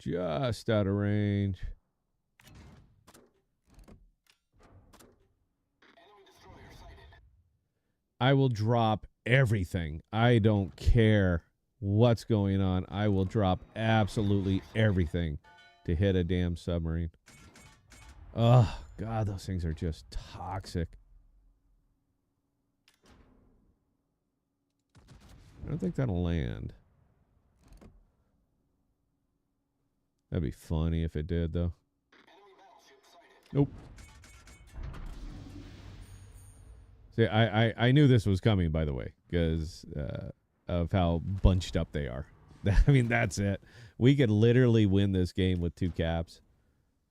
Just out of range. Enemy destroyer sighted. I will drop everything. I don't care what's going on. I will drop absolutely everything to hit a damn submarine. Oh, God, those things are just toxic. I don't think that'll land. That'd be funny if it did, though. Enemy battleship sighted. Nope. See, I knew this was coming, by the way, because of how bunched up they are. I mean, that's it. We could literally win this game with 2 caps,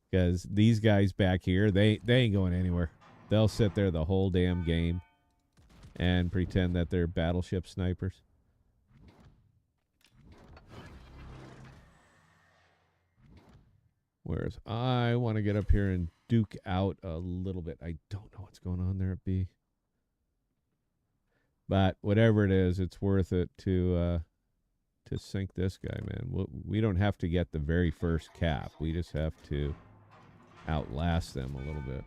because these guys back here, they ain't going anywhere. They'll sit there the whole damn game and pretend that they're battleship snipers. Whereas I want to get up here and duke out a little bit. I don't know what's going on there at B. But whatever it is, it's worth it to sink this guy, man. We don't have to get the very first cap. We just have to outlast them a little bit.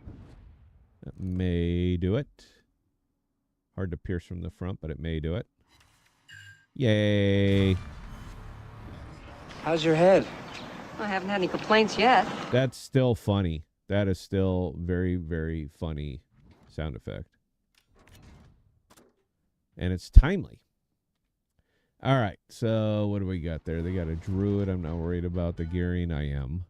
That may do it. Hard to pierce from the front, but it may do it. Yay. How's your head? I haven't had any complaints yet. That's still funny. That is still very, very funny sound effect. And it's timely. All right, so what do we got there? They got a druid. I'm not worried about the gearing. I am.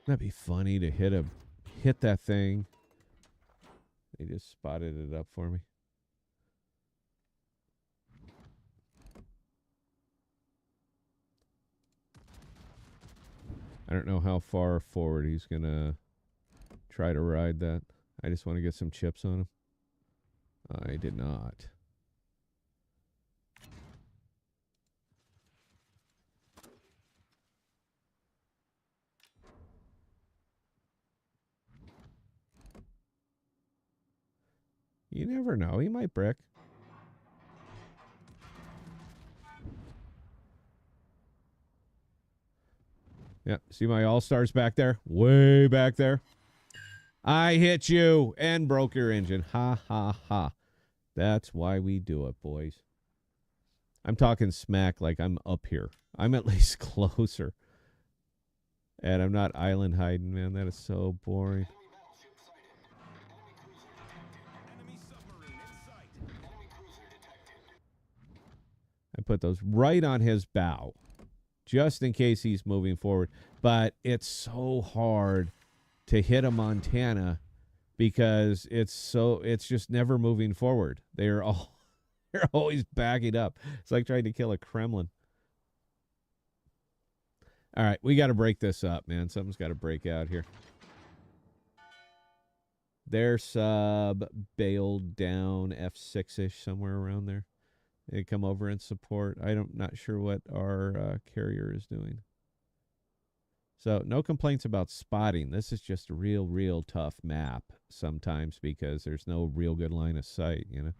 That'd be funny to hit that thing. They just spotted it up for me. I don't know how far forward he's going to try to ride that. I just want to get some chips on him. I did not. You never know. He might brick. Yep. See my all-stars back there? Way back there. I hit you and broke your engine. Ha, ha, ha. That's why we do it, boys. I'm talking smack like I'm up here. I'm at least closer. And I'm not island hiding, man. That is so boring. I put those right on his bow, just in case he's moving forward. But it's so hard to hit a Montana because it's just never moving forward. They're always backing up. It's like trying to kill a Kremlin. All right, we got to break this up, man. Something's got to break out here. Their sub bailed down F6-ish, somewhere around there. They come over and support. I'm not sure what our carrier is doing. So no complaints about spotting. This is just a real tough map sometimes because there's no real good line of sight, you know.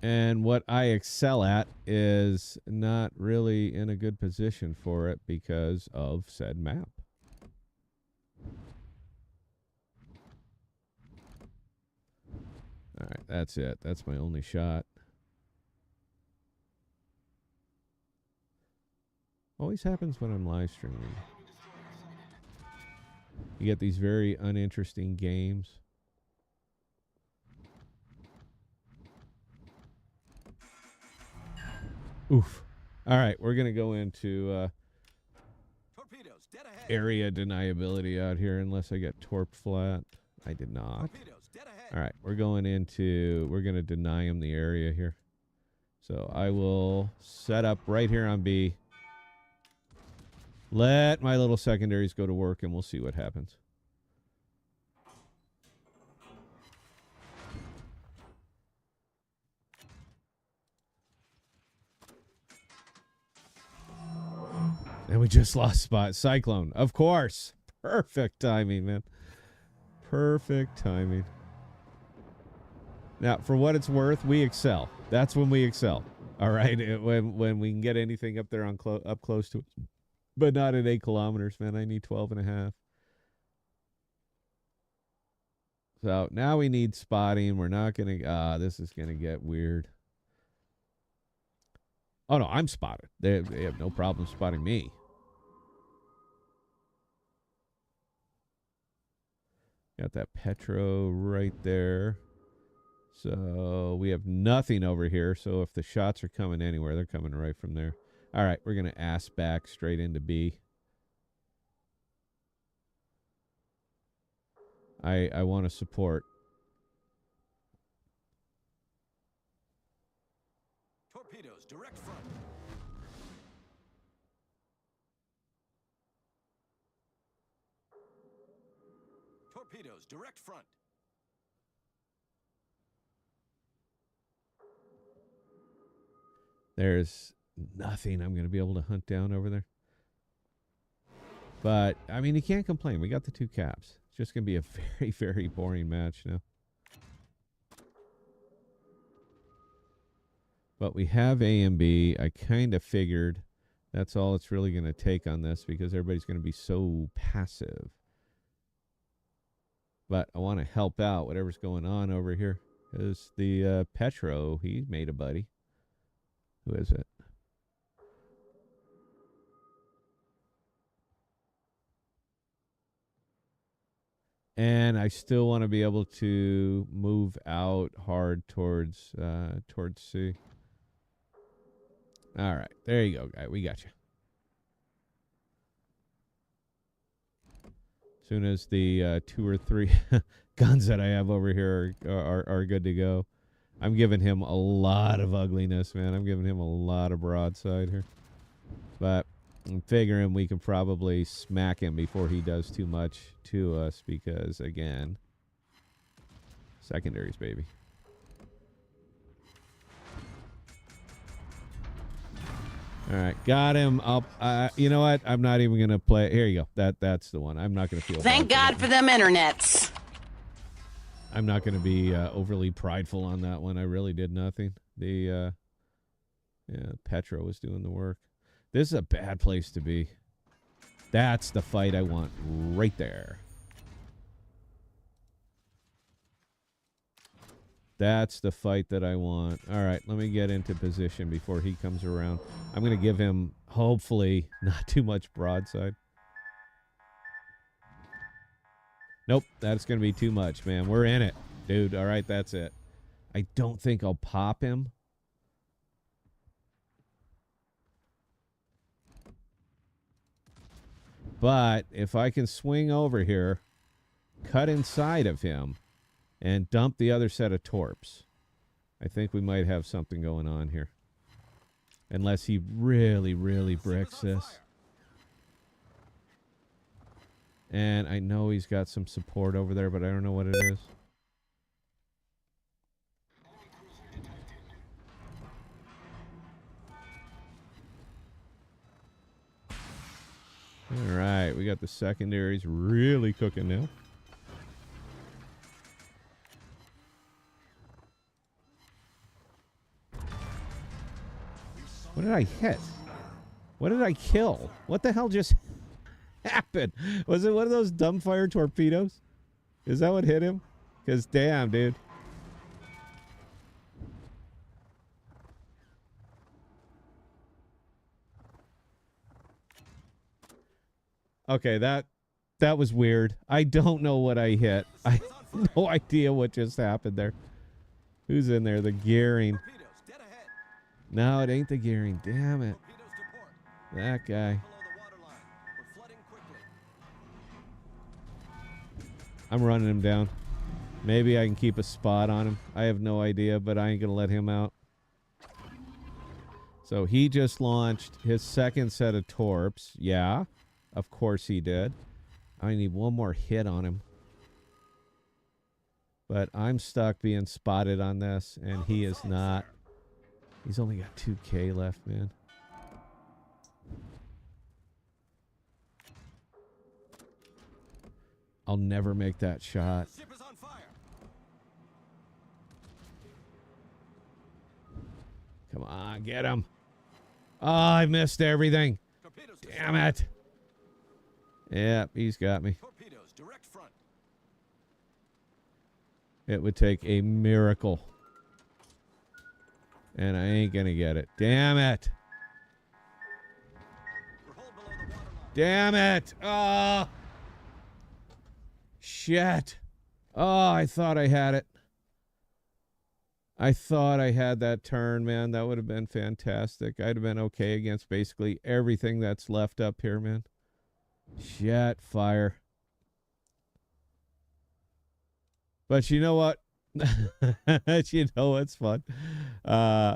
And what I excel at is not really in a good position for it because of said map. All right, that's it. That's my only shot. Always happens when I'm live streaming. You get these very uninteresting games. Oof. All right, we're going to go into Torpedoes, dead ahead. area deniability out here unless I get torped flat. I did not. Torpedoes, dead ahead. All right, we're going to deny him the area here. So I will set up right here on B. Let my little secondaries go to work and we'll see what happens. And we just lost spot. Cyclone, of course. Perfect timing, man. Perfect timing. Now, for what it's worth, we excel. That's when we excel. All right, when we can get anything up there on up close to it, but not at 8 kilometers, man. I need 12 and a half. So now we need spotting. We're not gonna. This is gonna get weird. Oh no, I'm spotted. They have no problem spotting me. Got that Petro right there. So we have nothing over here. So if the shots are coming anywhere, they're coming right from there. All right, we're going to ass back straight into B. I want to support. Torpedoes, direct front. Torpedoes, direct front. There's nothing I'm going to be able to hunt down over there. But, I mean, you can't complain. We got the 2 caps. It's just going to be a very, very boring match now. But we have A and B. I kind of figured that's all it's really going to take on this because everybody's going to be so passive. But I want to help out whatever's going on over here. Because the Petro, he made a buddy. Who is it? And I still want to be able to move out hard towards C. All right, there you go, guy. We got you. As soon as the 2 or 3 guns that I have over here are good to go. I'm giving him a lot of ugliness, man. I'm giving him a lot of broadside here. But I'm figuring we can probably smack him before he does too much to us because, again, secondaries, baby. All right, got him up. You know what? I'm not even going to play. Here you go. That's the one. I'm not going to feel Thank God for them internets. I'm not going to be overly prideful on that one. I really did nothing. The Petra was doing the work. This is a bad place to be. That's the fight I want right there. That's the fight that I want. All right, let me get into position before he comes around. I'm going to give him, hopefully, not too much broadside. Nope, that's going to be too much, man. We're in it, dude. All right, that's it. I don't think I'll pop him. But if I can swing over here, cut inside of him, and dump the other set of torps, I think we might have something going on here. Unless he really, really bricks this. And I know he's got some support over there, but I don't know what it is. All right, we got the secondaries really cooking now. What did I hit? What did I kill? What the hell just happened? Was it one of those dumbfire torpedoes? Is that what hit him? Because damn, dude. Okay, that was weird. I don't know what I hit. I have no idea what just happened there. Who's in there? The gearing. No, it ain't the gearing. Damn it. That guy. I'm running him down. Maybe I can keep a spot on him. I have no idea, but I ain't going to let him out. So he just launched his second set of torps. Yeah, of course he did. I need one more hit on him. But I'm stuck being spotted on this, and he is not. He's only got 2K left, man. I'll never make that shot. Come on, get him. Oh, I missed everything. Damn it. Yep, he's got me. It would take a miracle. And I ain't gonna get it. Damn it. Damn it. Oh. Shit. Oh, I thought I had it. I thought I had that turn, man. That would have been fantastic. I'd have been okay against basically everything that's left up here, man. Shit, fire. But you know what? You know what's fun? Yeah,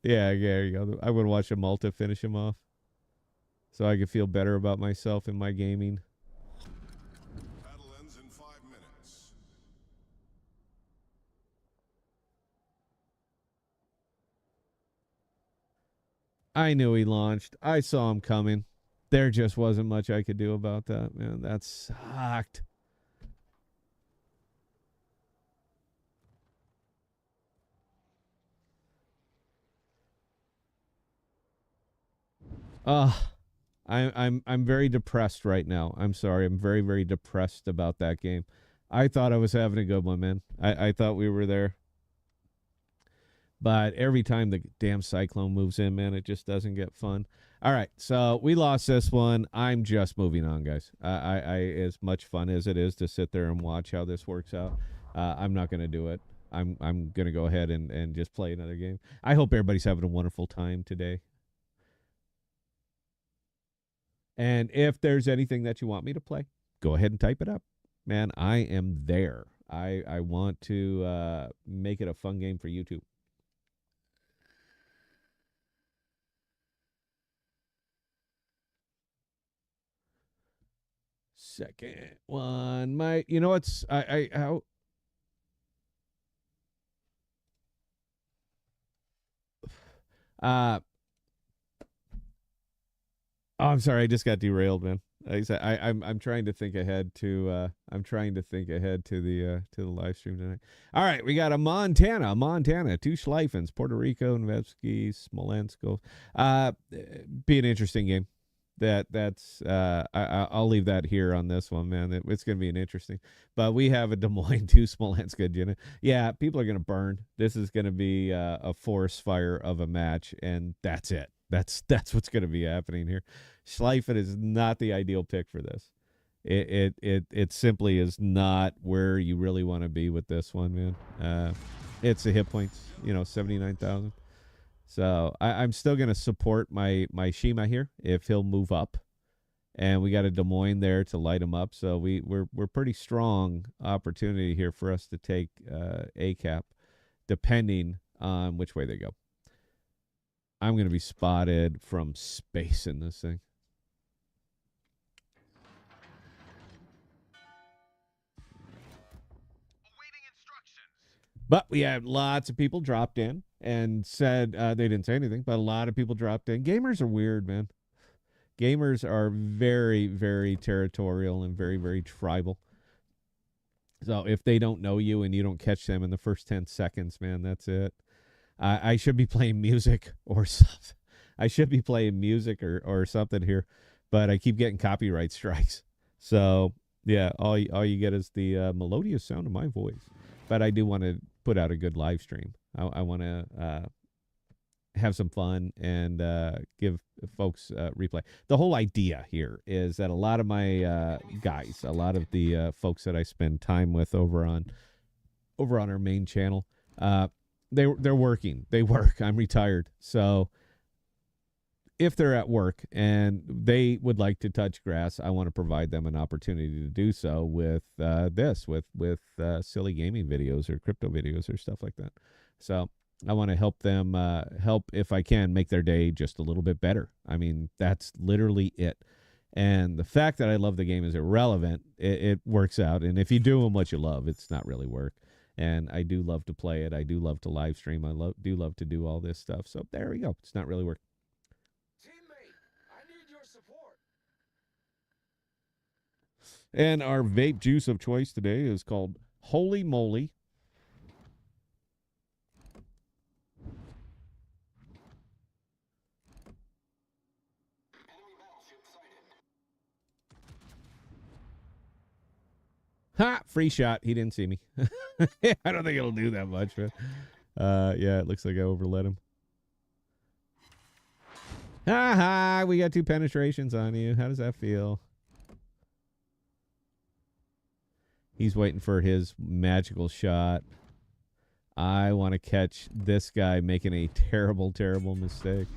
there you go. I would watch a Malta finish him off. So I could feel better about myself in my gaming. Battle ends in 5 minutes. I knew he launched. I saw him coming. There just wasn't much I could do about that, man. That sucked. I'm very depressed right now. I'm sorry. I'm very, very depressed about that game. I thought I was having a good one, man. I thought we were there. But every time the damn cyclone moves in, man, it just doesn't get fun. All right, so we lost this one. I'm just moving on, guys. I as much fun as it is to sit there and watch how this works out, I'm not going to do it. I'm going to go ahead and just play another game. I hope everybody's having a wonderful time today. And if there's anything that you want me to play, go ahead and type it up. Man, I am there. I want to make it a fun game for YouTube. Second one, you know what's how. Oh, I'm sorry, I just got derailed, man. Like I said, I'm trying to think ahead to the live stream tonight. All right, we got a Montana, two Schleifens, Puerto Rico, Nevsky, Smolensk. Be an interesting game. I'll leave that here on this one, man. It's going to be an interesting. But we have a Des Moines, two Smolensk. Yeah, people are going to burn. This is going to be a forest fire of a match, and that's it. That's what's going to be happening here. Schleifen is not the ideal pick for this. It simply is not where you really want to be with this one, man. It's a hit points, 79,000. So I'm still going to support my Shima here if he'll move up. And we got a Des Moines there to light him up. So we're pretty strong opportunity here for us to take a cap, depending on which way they go. I'm going to be spotted from space in this thing. But we had lots of people dropped in and said they didn't say anything, but a lot of people dropped in. Gamers are weird, man. Gamers are very, very territorial and very, very tribal. So if they don't know you and you don't catch them in the first 10 seconds, man, that's it. I should be playing music or something. I should be playing music or something here, but I keep getting copyright strikes. So, yeah, all you get is the melodious sound of my voice. But I do want to put out a good live stream. I want to have some fun and give folks replay. The whole idea here is that a lot of my guys, a lot of the folks that I spend time with over on our main channel, they're working. They work. I'm retired. So if they're at work and they would like to touch grass, I want to provide them an opportunity to do so with silly gaming videos or crypto videos or stuff like that. So I want to help them, if I can, make their day just a little bit better. I mean, that's literally it. And the fact that I love the game is irrelevant. It works out. And if you do what you love, it's not really work. And I do love to play it. I do love to live stream. I do love to do all this stuff. So there we go. It's not really work. Teammate, I need your support. And our vape juice of choice today is called Holy Moly. Ha! Free shot. He didn't see me. I don't think it'll do that much, but yeah, it looks like I overlet him. Ha ha! We got 2 penetrations on you. How does that feel? He's waiting for his magical shot. I want to catch this guy making a terrible, terrible mistake.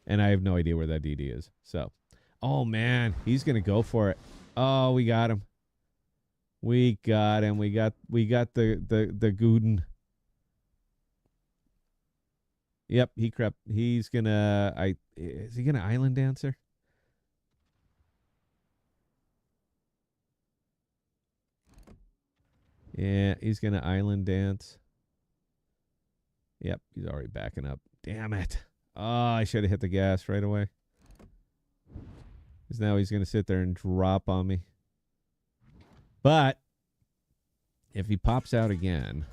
And I have no idea where that DD is. So, oh man, he's gonna go for it. Oh, we got him. We got him. We got the Gooden. Yep, he crept. He's gonna. Is he gonna island dancer? Yeah, he's gonna island dance. Yep, he's already backing up. Damn it. Oh, I should have hit the gas right away. Because now he's going to sit there and drop on me. But if he pops out again,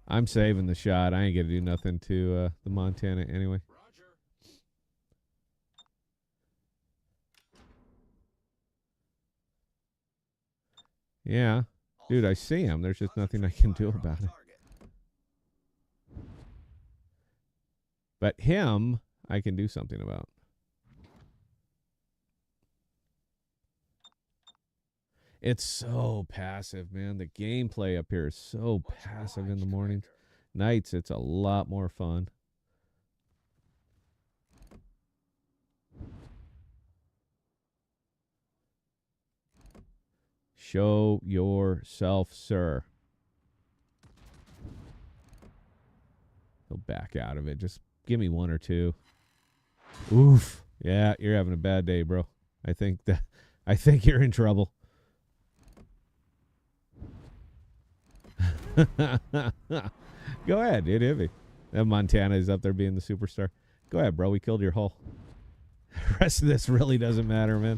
I'm saving the shot. I ain't going to do nothing to the Montana anyway. Roger. Yeah. Dude, I see him. There's just nothing I can do about it. But him, I can do something about. It's so passive, man. The gameplay up here is so passive in the mornings. Nights, it's a lot more fun. Show yourself, sir. He'll back out of it. Just give me 1 or 2. Oof. Yeah, you're having a bad day, bro. I think you're in trouble. Go ahead, dude. Hit me. And Montana is up there being the superstar. Go ahead, bro. We killed your hull. The rest of this really doesn't matter, man.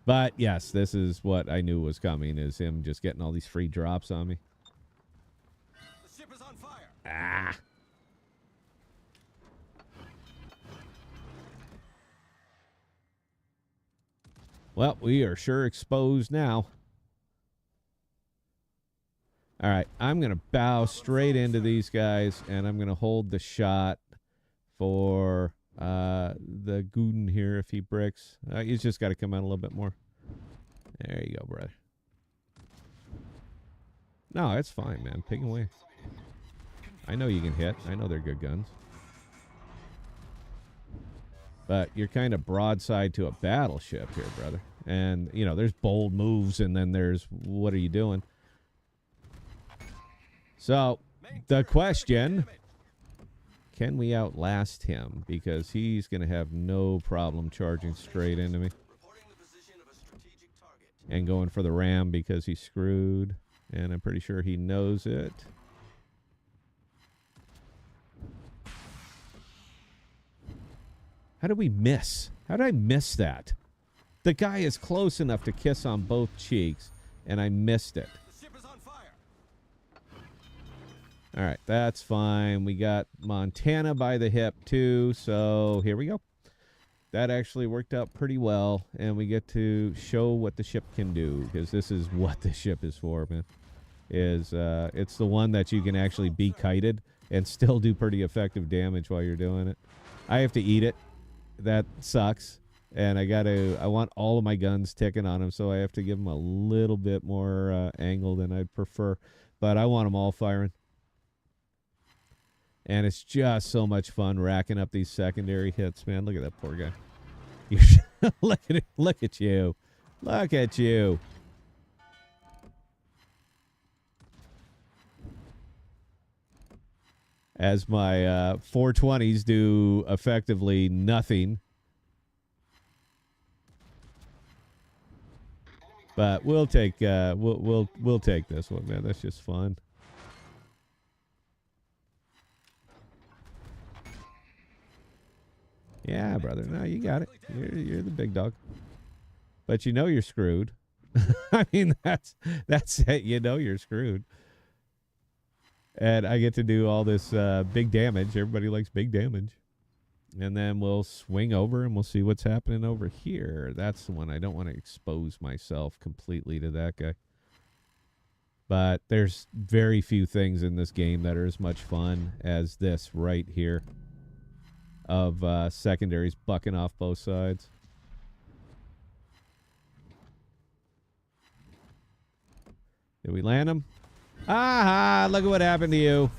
But yes, this is what I knew was coming, is him just getting all these free drops on me. The ship is on fire. Ah. Well, we are sure exposed now. All right, I'm going to bow straight into these guys, and I'm going to hold the shot for the Gooden here if he bricks. He's just got to come out a little bit more. There you go, brother. No, it's fine, man. Ping away. I know you can hit. I know they're good guns. But you're kind of broadside to a battleship here, brother. And, you know, there's bold moves, and then there's what are you doing? So, the question, can we outlast him? Because he's going to have no problem charging straight into me. And going for the ram because he's screwed. And I'm pretty sure he knows it. How did we miss? How did I miss that? The guy is close enough to kiss on both cheeks, and I missed it. The ship is on fire. All right, that's fine. We got Montana by the hip, too, so here we go. That actually worked out pretty well, and we get to show what the ship can do, because this is what the ship is for, man. It's the one that you can actually be kited and still do pretty effective damage while you're doing it. I have to eat it. That sucks. And I want all of my guns ticking on him, so I have to give him a little bit more angle than I'd prefer. But I want them all firing. And it's just so much fun racking up these secondary hits, man. Look at that poor guy. Look at it. Look at you. Look at you. As my 420s do effectively nothing. But we'll take we'll take this one, man. That's just fun. Yeah, brother. No, you got it. You're the big dog. But you know you're screwed. I mean, that's it. You know you're screwed. And I get to do all this big damage. Everybody likes big damage. And then we'll swing over and we'll see what's happening over here. That's the one. I don't want to expose myself completely to that guy. But there's very few things in this game that are as much fun as this right here. Of secondaries bucking off both sides. Did we land them? Aha! Look at what happened to you.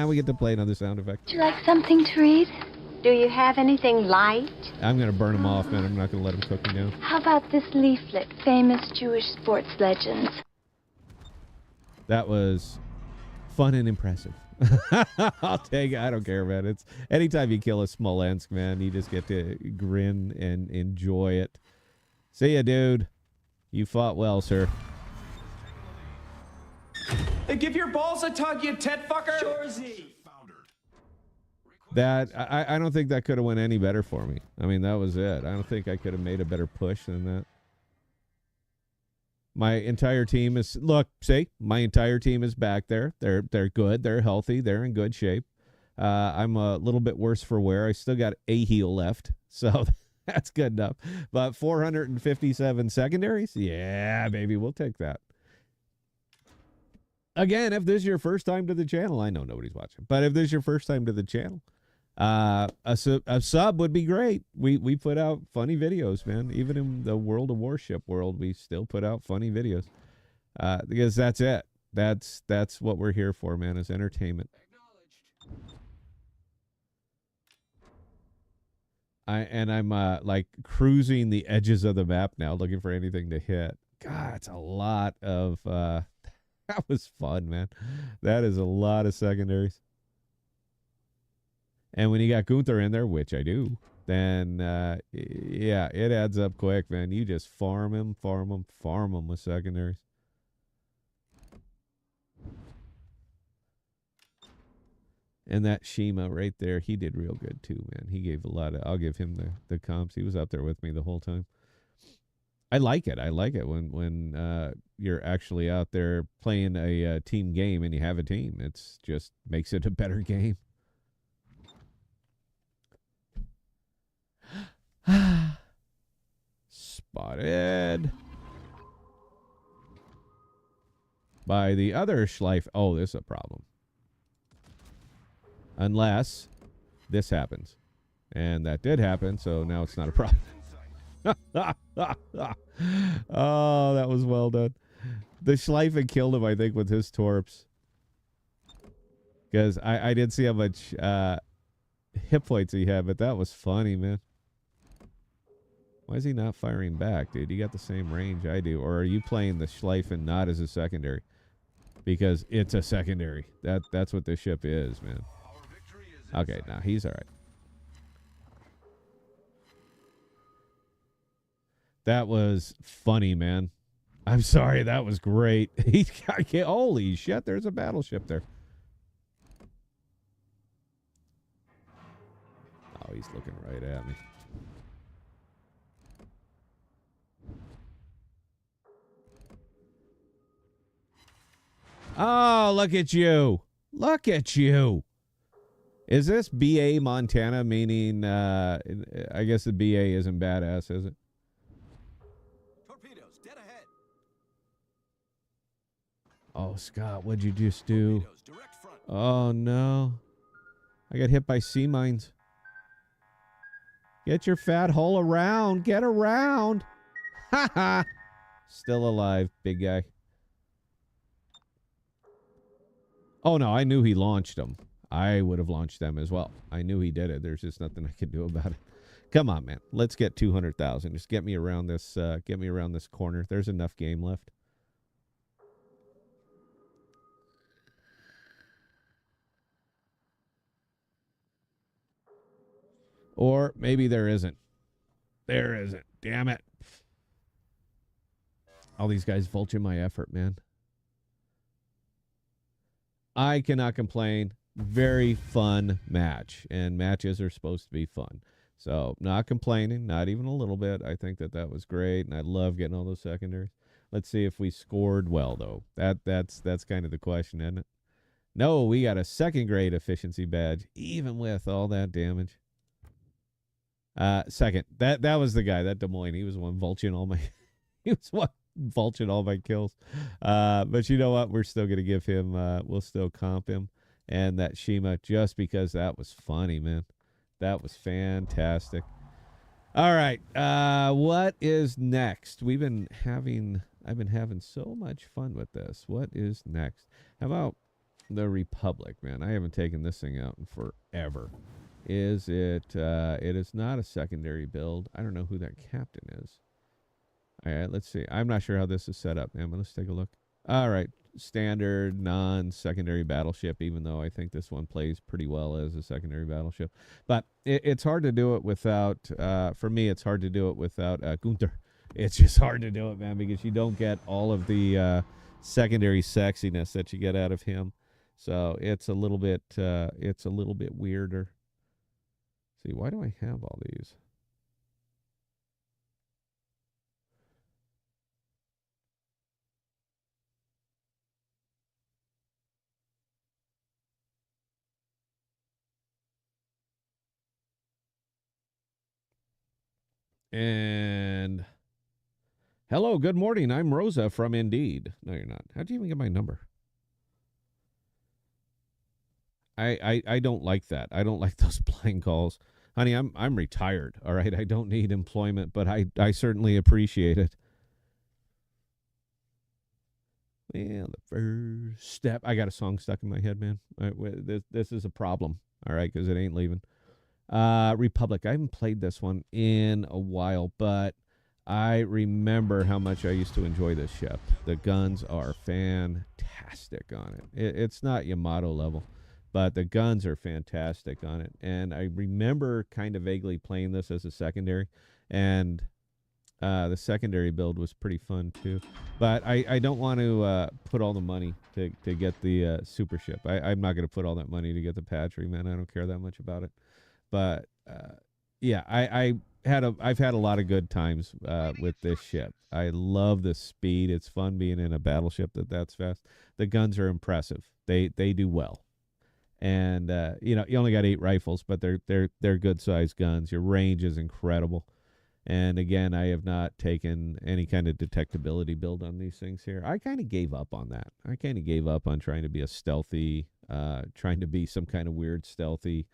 We get to play another sound effect. Would you like something to read? Do you have anything light? I'm going to burn them off, man. I'm not going to let them cook me down. How about this leaflet, famous Jewish sports legends? That was fun and impressive. I'll take it. I don't care, man. It's anytime you kill a Smolensk, man, you just get to grin and enjoy it. See ya, dude. You fought well, sir. Hey, give your balls a tug, you tet fucker. Shorzy. That I don't think that could have went any better for me. I mean, that was it. I don't think I could have made a better push than that. My entire team is my entire team is back there. They're good. They're healthy. They're in good shape. I'm a little bit worse for wear. I still got a heal left, so that's good enough. But 457 secondaries, yeah, baby, we'll take that. Again, if this is your first time to the channel, I know nobody's watching, but if this is your first time to the channel, a sub would be great. We put out funny videos, man. Even in the World of Warship world, we still put out funny videos because that's it. That's what we're here for, man, is entertainment. I'm like cruising the edges of the map now, looking for anything to hit. God, it's a lot of that was fun, man. That is a lot of secondaries. And when you got Gunther in there, which I do, then yeah, it adds up quick, man. You just farm him with secondaries. And that Shima right there, he did real good too, man. He gave a lot of. I'll give him the comps. He was out there with me the whole time. I like it. I like it when you're actually out there playing a team game and you have a team. It's just makes it a better game. Spotted by the other Schleif. Oh, this is a problem. Unless this happens. And that did happen, so now it's not a problem. Oh, that was well done. The Schleif had killed him, I think, with his torps. Because I didn't see how much hit points he had, but that was funny, man. Why is he not firing back, dude? You got the same range I do. Or are you playing the Schleif and not as a secondary? Because it's a secondary. That's what this ship is, man. Okay, now he's all right. That was funny, man. I'm sorry, that was great. Holy shit, there's a battleship there. Oh, he's looking right at me. Oh, look at you. Look at you. Is this BA Montana, meaning, I guess the BA isn't badass, is it? Torpedoes, dead ahead. Oh, Scott, what'd you just do? Torpedoes, direct front. Oh, no. I got hit by sea mines. Get your fat hole around. Get around. Ha ha. Still alive, big guy. Oh, no, I knew he launched them. I would have launched them as well. I knew he did it. There's just nothing I could do about it. Come on, man. Let's get 200,000. Just get me around this corner. There's enough game left. Or maybe there isn't. There isn't. Damn it. All these guys vulture my effort, man. I cannot complain. Very fun match. And matches are supposed to be fun. So, not complaining. Not even a little bit. I think that was great. And I love getting all those secondaries. Let's see if we scored well, though. That's kind of the question, isn't it? No, we got a second grade efficiency badge. Even with all that damage. Second. That was the guy. That Des Moines. He was the one vulturing all my... he was one vulturing all my kills. But you know what? We're still going to give him... we'll still comp him. And that Shima, just because that was funny, man. That was fantastic. All right. What is next? I've been having so much fun with this. What is next? How about the Republic, man? I haven't taken this thing out in forever. Is it? It is not a secondary build. I don't know who that captain is. All right, let's see. I'm not sure how this is set up, man, but let's take a look. All right. Standard non-secondary battleship, even though I think this one plays pretty well as a secondary battleship. But it's hard to do it without, for me, it's hard to do it without Gunther. It's just hard to do it, man, because you don't get all of the secondary sexiness that you get out of him. So it's a little bit weirder. See, why do I have all these? And hello, good morning. I'm Rosa from Indeed. No, you're not. How'd you even get my number? I don't like that. I don't like those blind calls. Honey, I'm retired, all right? I don't need employment, but I certainly appreciate it. Well, the first step. I got a song stuck in my head, man. This is a problem, all right, because it ain't leaving. Republic. I haven't played this one in a while, but I remember how much I used to enjoy this ship. The guns are fantastic on it. It's not Yamato level, but the guns are fantastic on it. And I remember kind of vaguely playing this as a secondary. And The secondary build was pretty fun too, but I don't want to put all the money to get the super ship. I'm not going to put all that money to get the Patry, man. I don't care that much about it. But yeah, I've had a lot of good times with this ship. I love the speed. It's fun being in a battleship that's fast. The guns are impressive. They do well. And you only got 8 rifles, but they're good sized guns. Your range is incredible. And again, I have not taken any kind of detectability build on these things here. I kind of gave up on that. I kind of gave up on trying to be a stealthy, trying to be some kind of weird stealthy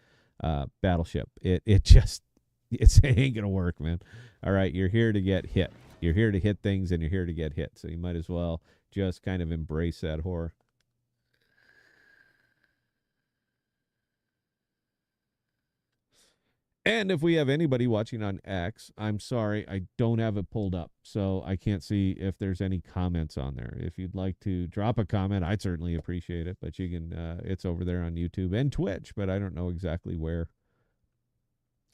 battleship. It just it ain't gonna work, man. All right, you're here to get hit. You're here to hit things, and you're here to get hit. So you might as well just kind of embrace that horror. And if we have anybody watching on X, I'm sorry, I don't have it pulled up, so I can't see if there's any comments on there. If you'd like to drop a comment, I'd certainly appreciate it. But you can, it's over there on YouTube and Twitch, but I don't know exactly where.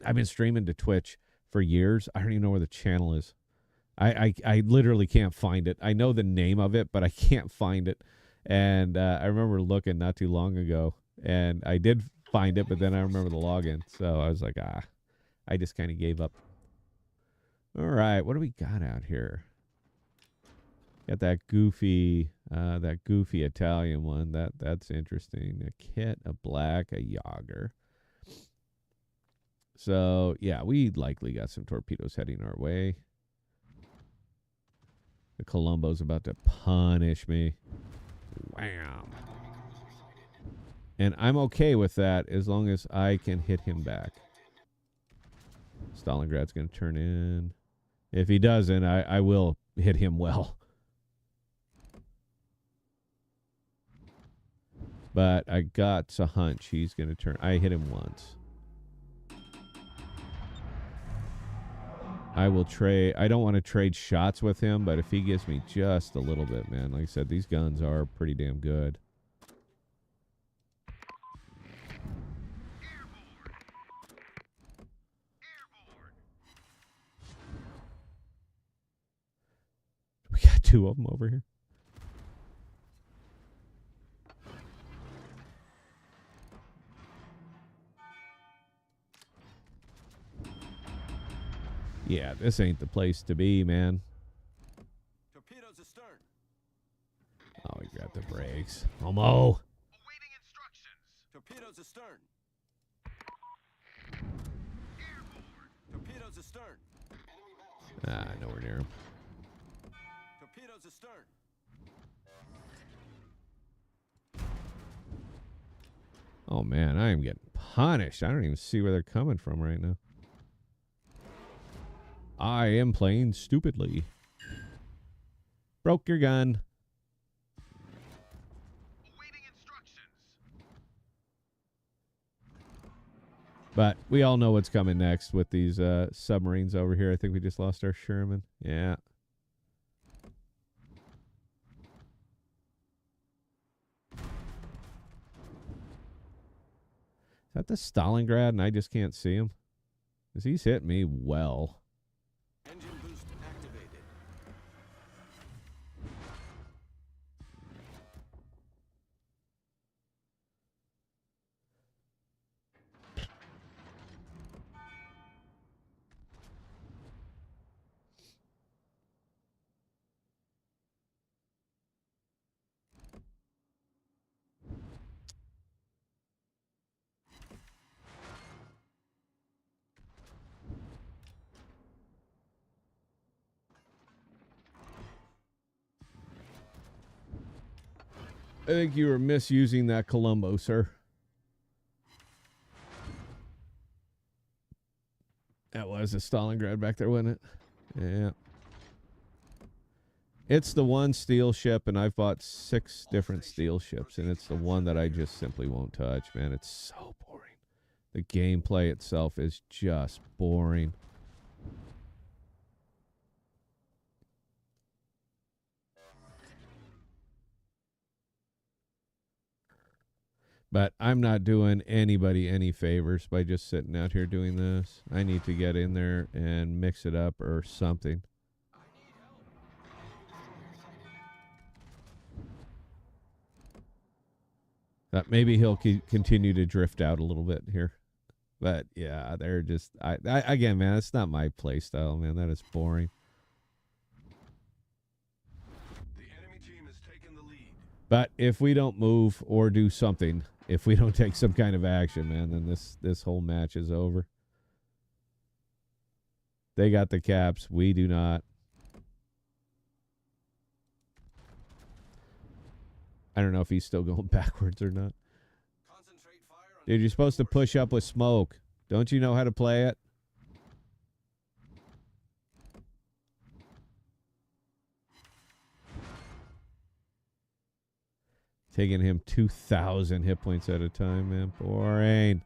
I've been streaming to Twitch for years. I don't even know where the channel is. I literally can't find it. I know the name of it, but I can't find it. And I remember looking not too long ago, and I did find it, but then I remember the login. So I was like, I just kind of gave up. All right, what do we got out here? Got that goofy Italian one. That's interesting. A kit, a black, a Yager. So yeah, we likely got some torpedoes heading our way. The Columbo's about to punish me. Wham. And I'm okay with that as long as I can hit him back. Stalingrad's going to turn in. If he doesn't, I will hit him well. But I got a hunch he's going to turn. I hit him once. I will trade. I don't want to trade shots with him, but if he gives me just a little bit, man, like I said, these guns are pretty damn good. We got 2 of them over here. Yeah, this ain't the place to be, man. Torpedoes astern. Oh, we got the brakes. Homo. Awaiting instructions. Torpedoes astern. Airborne. Torpedoes astern. Nowhere near him. Torpedoes astern. Oh, man, I am getting punished. I don't even see where they're coming from right now. I am playing stupidly. Broke your gun. Awaiting instructions. But we all know what's coming next with these submarines over here. I think we just lost our Sherman. Yeah. Is that the Stalingrad and I just can't see him? Because he's hit me well. Engine boost activated. I think you were misusing that Columbo, sir. That was a Stalingrad back there, wasn't it? Yeah. It's the one steel ship, and I've bought 6 different steel ships, and it's the one that I just simply won't touch, man. It's so boring. The gameplay itself is just boring. But I'm not doing anybody any favors by just sitting out here doing this. I need to get in there and mix it up or something. Maybe he'll continue to drift out a little bit here. But yeah, they're just I again, man, it's not my play style, man. That is boring. The enemy team has taken the lead. But if we don't move or do something, if we don't take some kind of action, man, then this whole match is over. They got the caps, we do not. I don't know if he's still going backwards or not. Concentrate fire on Dude, you're supposed to push up with smoke. Don't you know how to play it? Taking him 2,000 hit points at a time, man. Boring.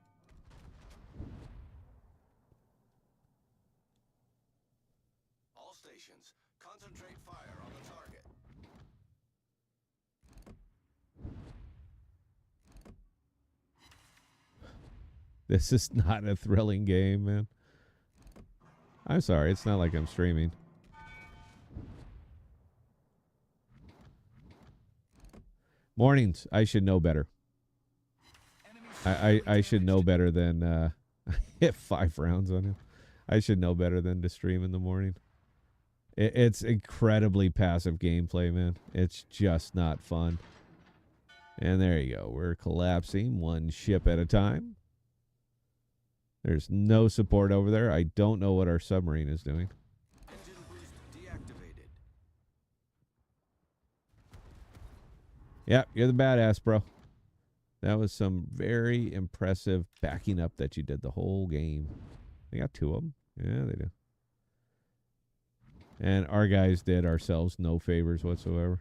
all stations. Concentrate fire on the target. This is not a thrilling game, man. I'm sorry. It's not like I'm streaming. Mornings. I should know better. I should know better than I hit 5 rounds on him. I should know better than to stream in the morning. It's incredibly passive gameplay, man. It's just not fun. And there you go. We're collapsing one ship at a time. There's no support over there. I don't know what our submarine is doing. Engine boost deactivated. Yeah, you're the badass, bro. That was some very impressive backing up that you did the whole game. They got 2 of them. Yeah, they do. And our guys did ourselves no favors whatsoever.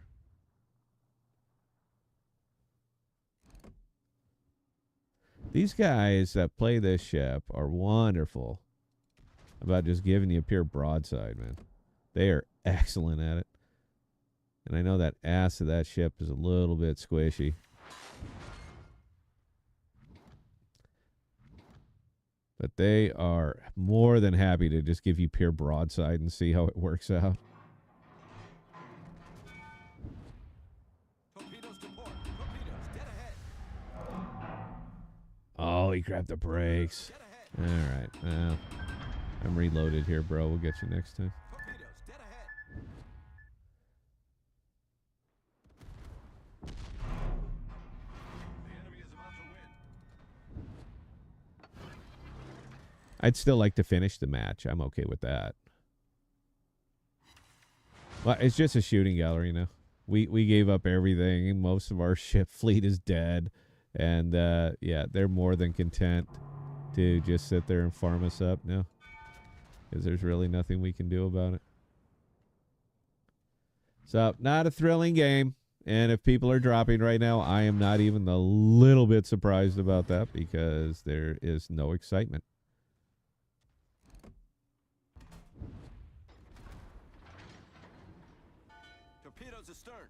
These guys that play this ship are wonderful about just giving you a pure broadside, man. They are excellent at it. And I know that ass of that ship is a little bit squishy. But they are more than happy to just give you pure broadside and see how it works out. Torpedoes to port. Torpedoes dead ahead. Oh, he grabbed the brakes. Dead ahead. All right. Well, I'm reloaded here, bro. We'll get you next time. Torpedoes dead ahead. The enemy is about to win. I'd still like to finish the match. I'm okay with that. Well, it's just a shooting gallery now. We gave up everything. Most of our ship fleet is dead. And, yeah, they're more than content to just sit there and farm us up now. Because there's really nothing we can do about it. So, not a thrilling game. And if people are dropping right now, I am not even a little bit surprised about that because there is no excitement. Torpedoes astern.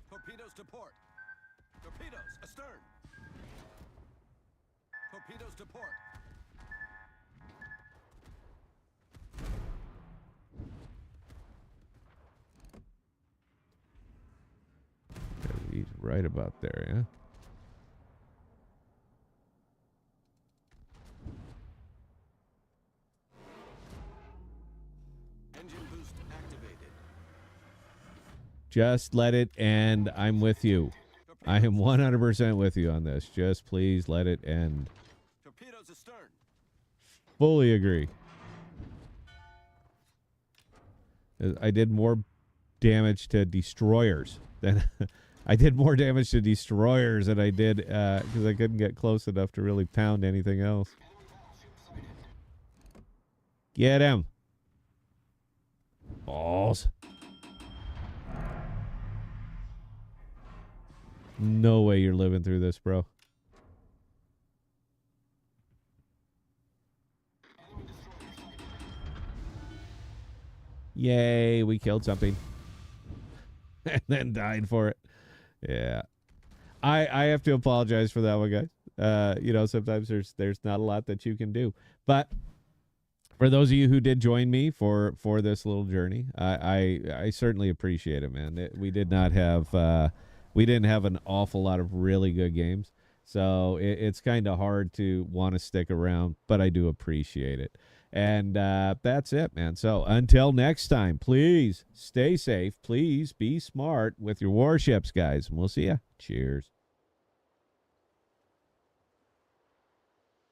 Torpedoes to port. Torpedoes astern. Torpedoes to port. He's right about there, yeah? Engine boost activated. Just let it end. I'm with you. I am 100% with you on this. Just please let it end. Torpedoes astern. Fully agree. I did more damage to destroyers than I did more damage to destroyers than I did because I couldn't get close enough to really pound anything else. Get him. Balls. No way you're living through this, bro. Yay, we killed something. And then died for it. Yeah. I have to apologize for that one, guys. You know, sometimes there's not a lot that you can do. But for those of you who did join me for this little journey, I certainly appreciate it, man. We did not have we didn't have an awful lot of really good games. So it's kind of hard to want to stick around, but I do appreciate it. And that's it, man. So until next time, please stay safe. Please be smart with your warships, guys. And we'll see ya. Cheers.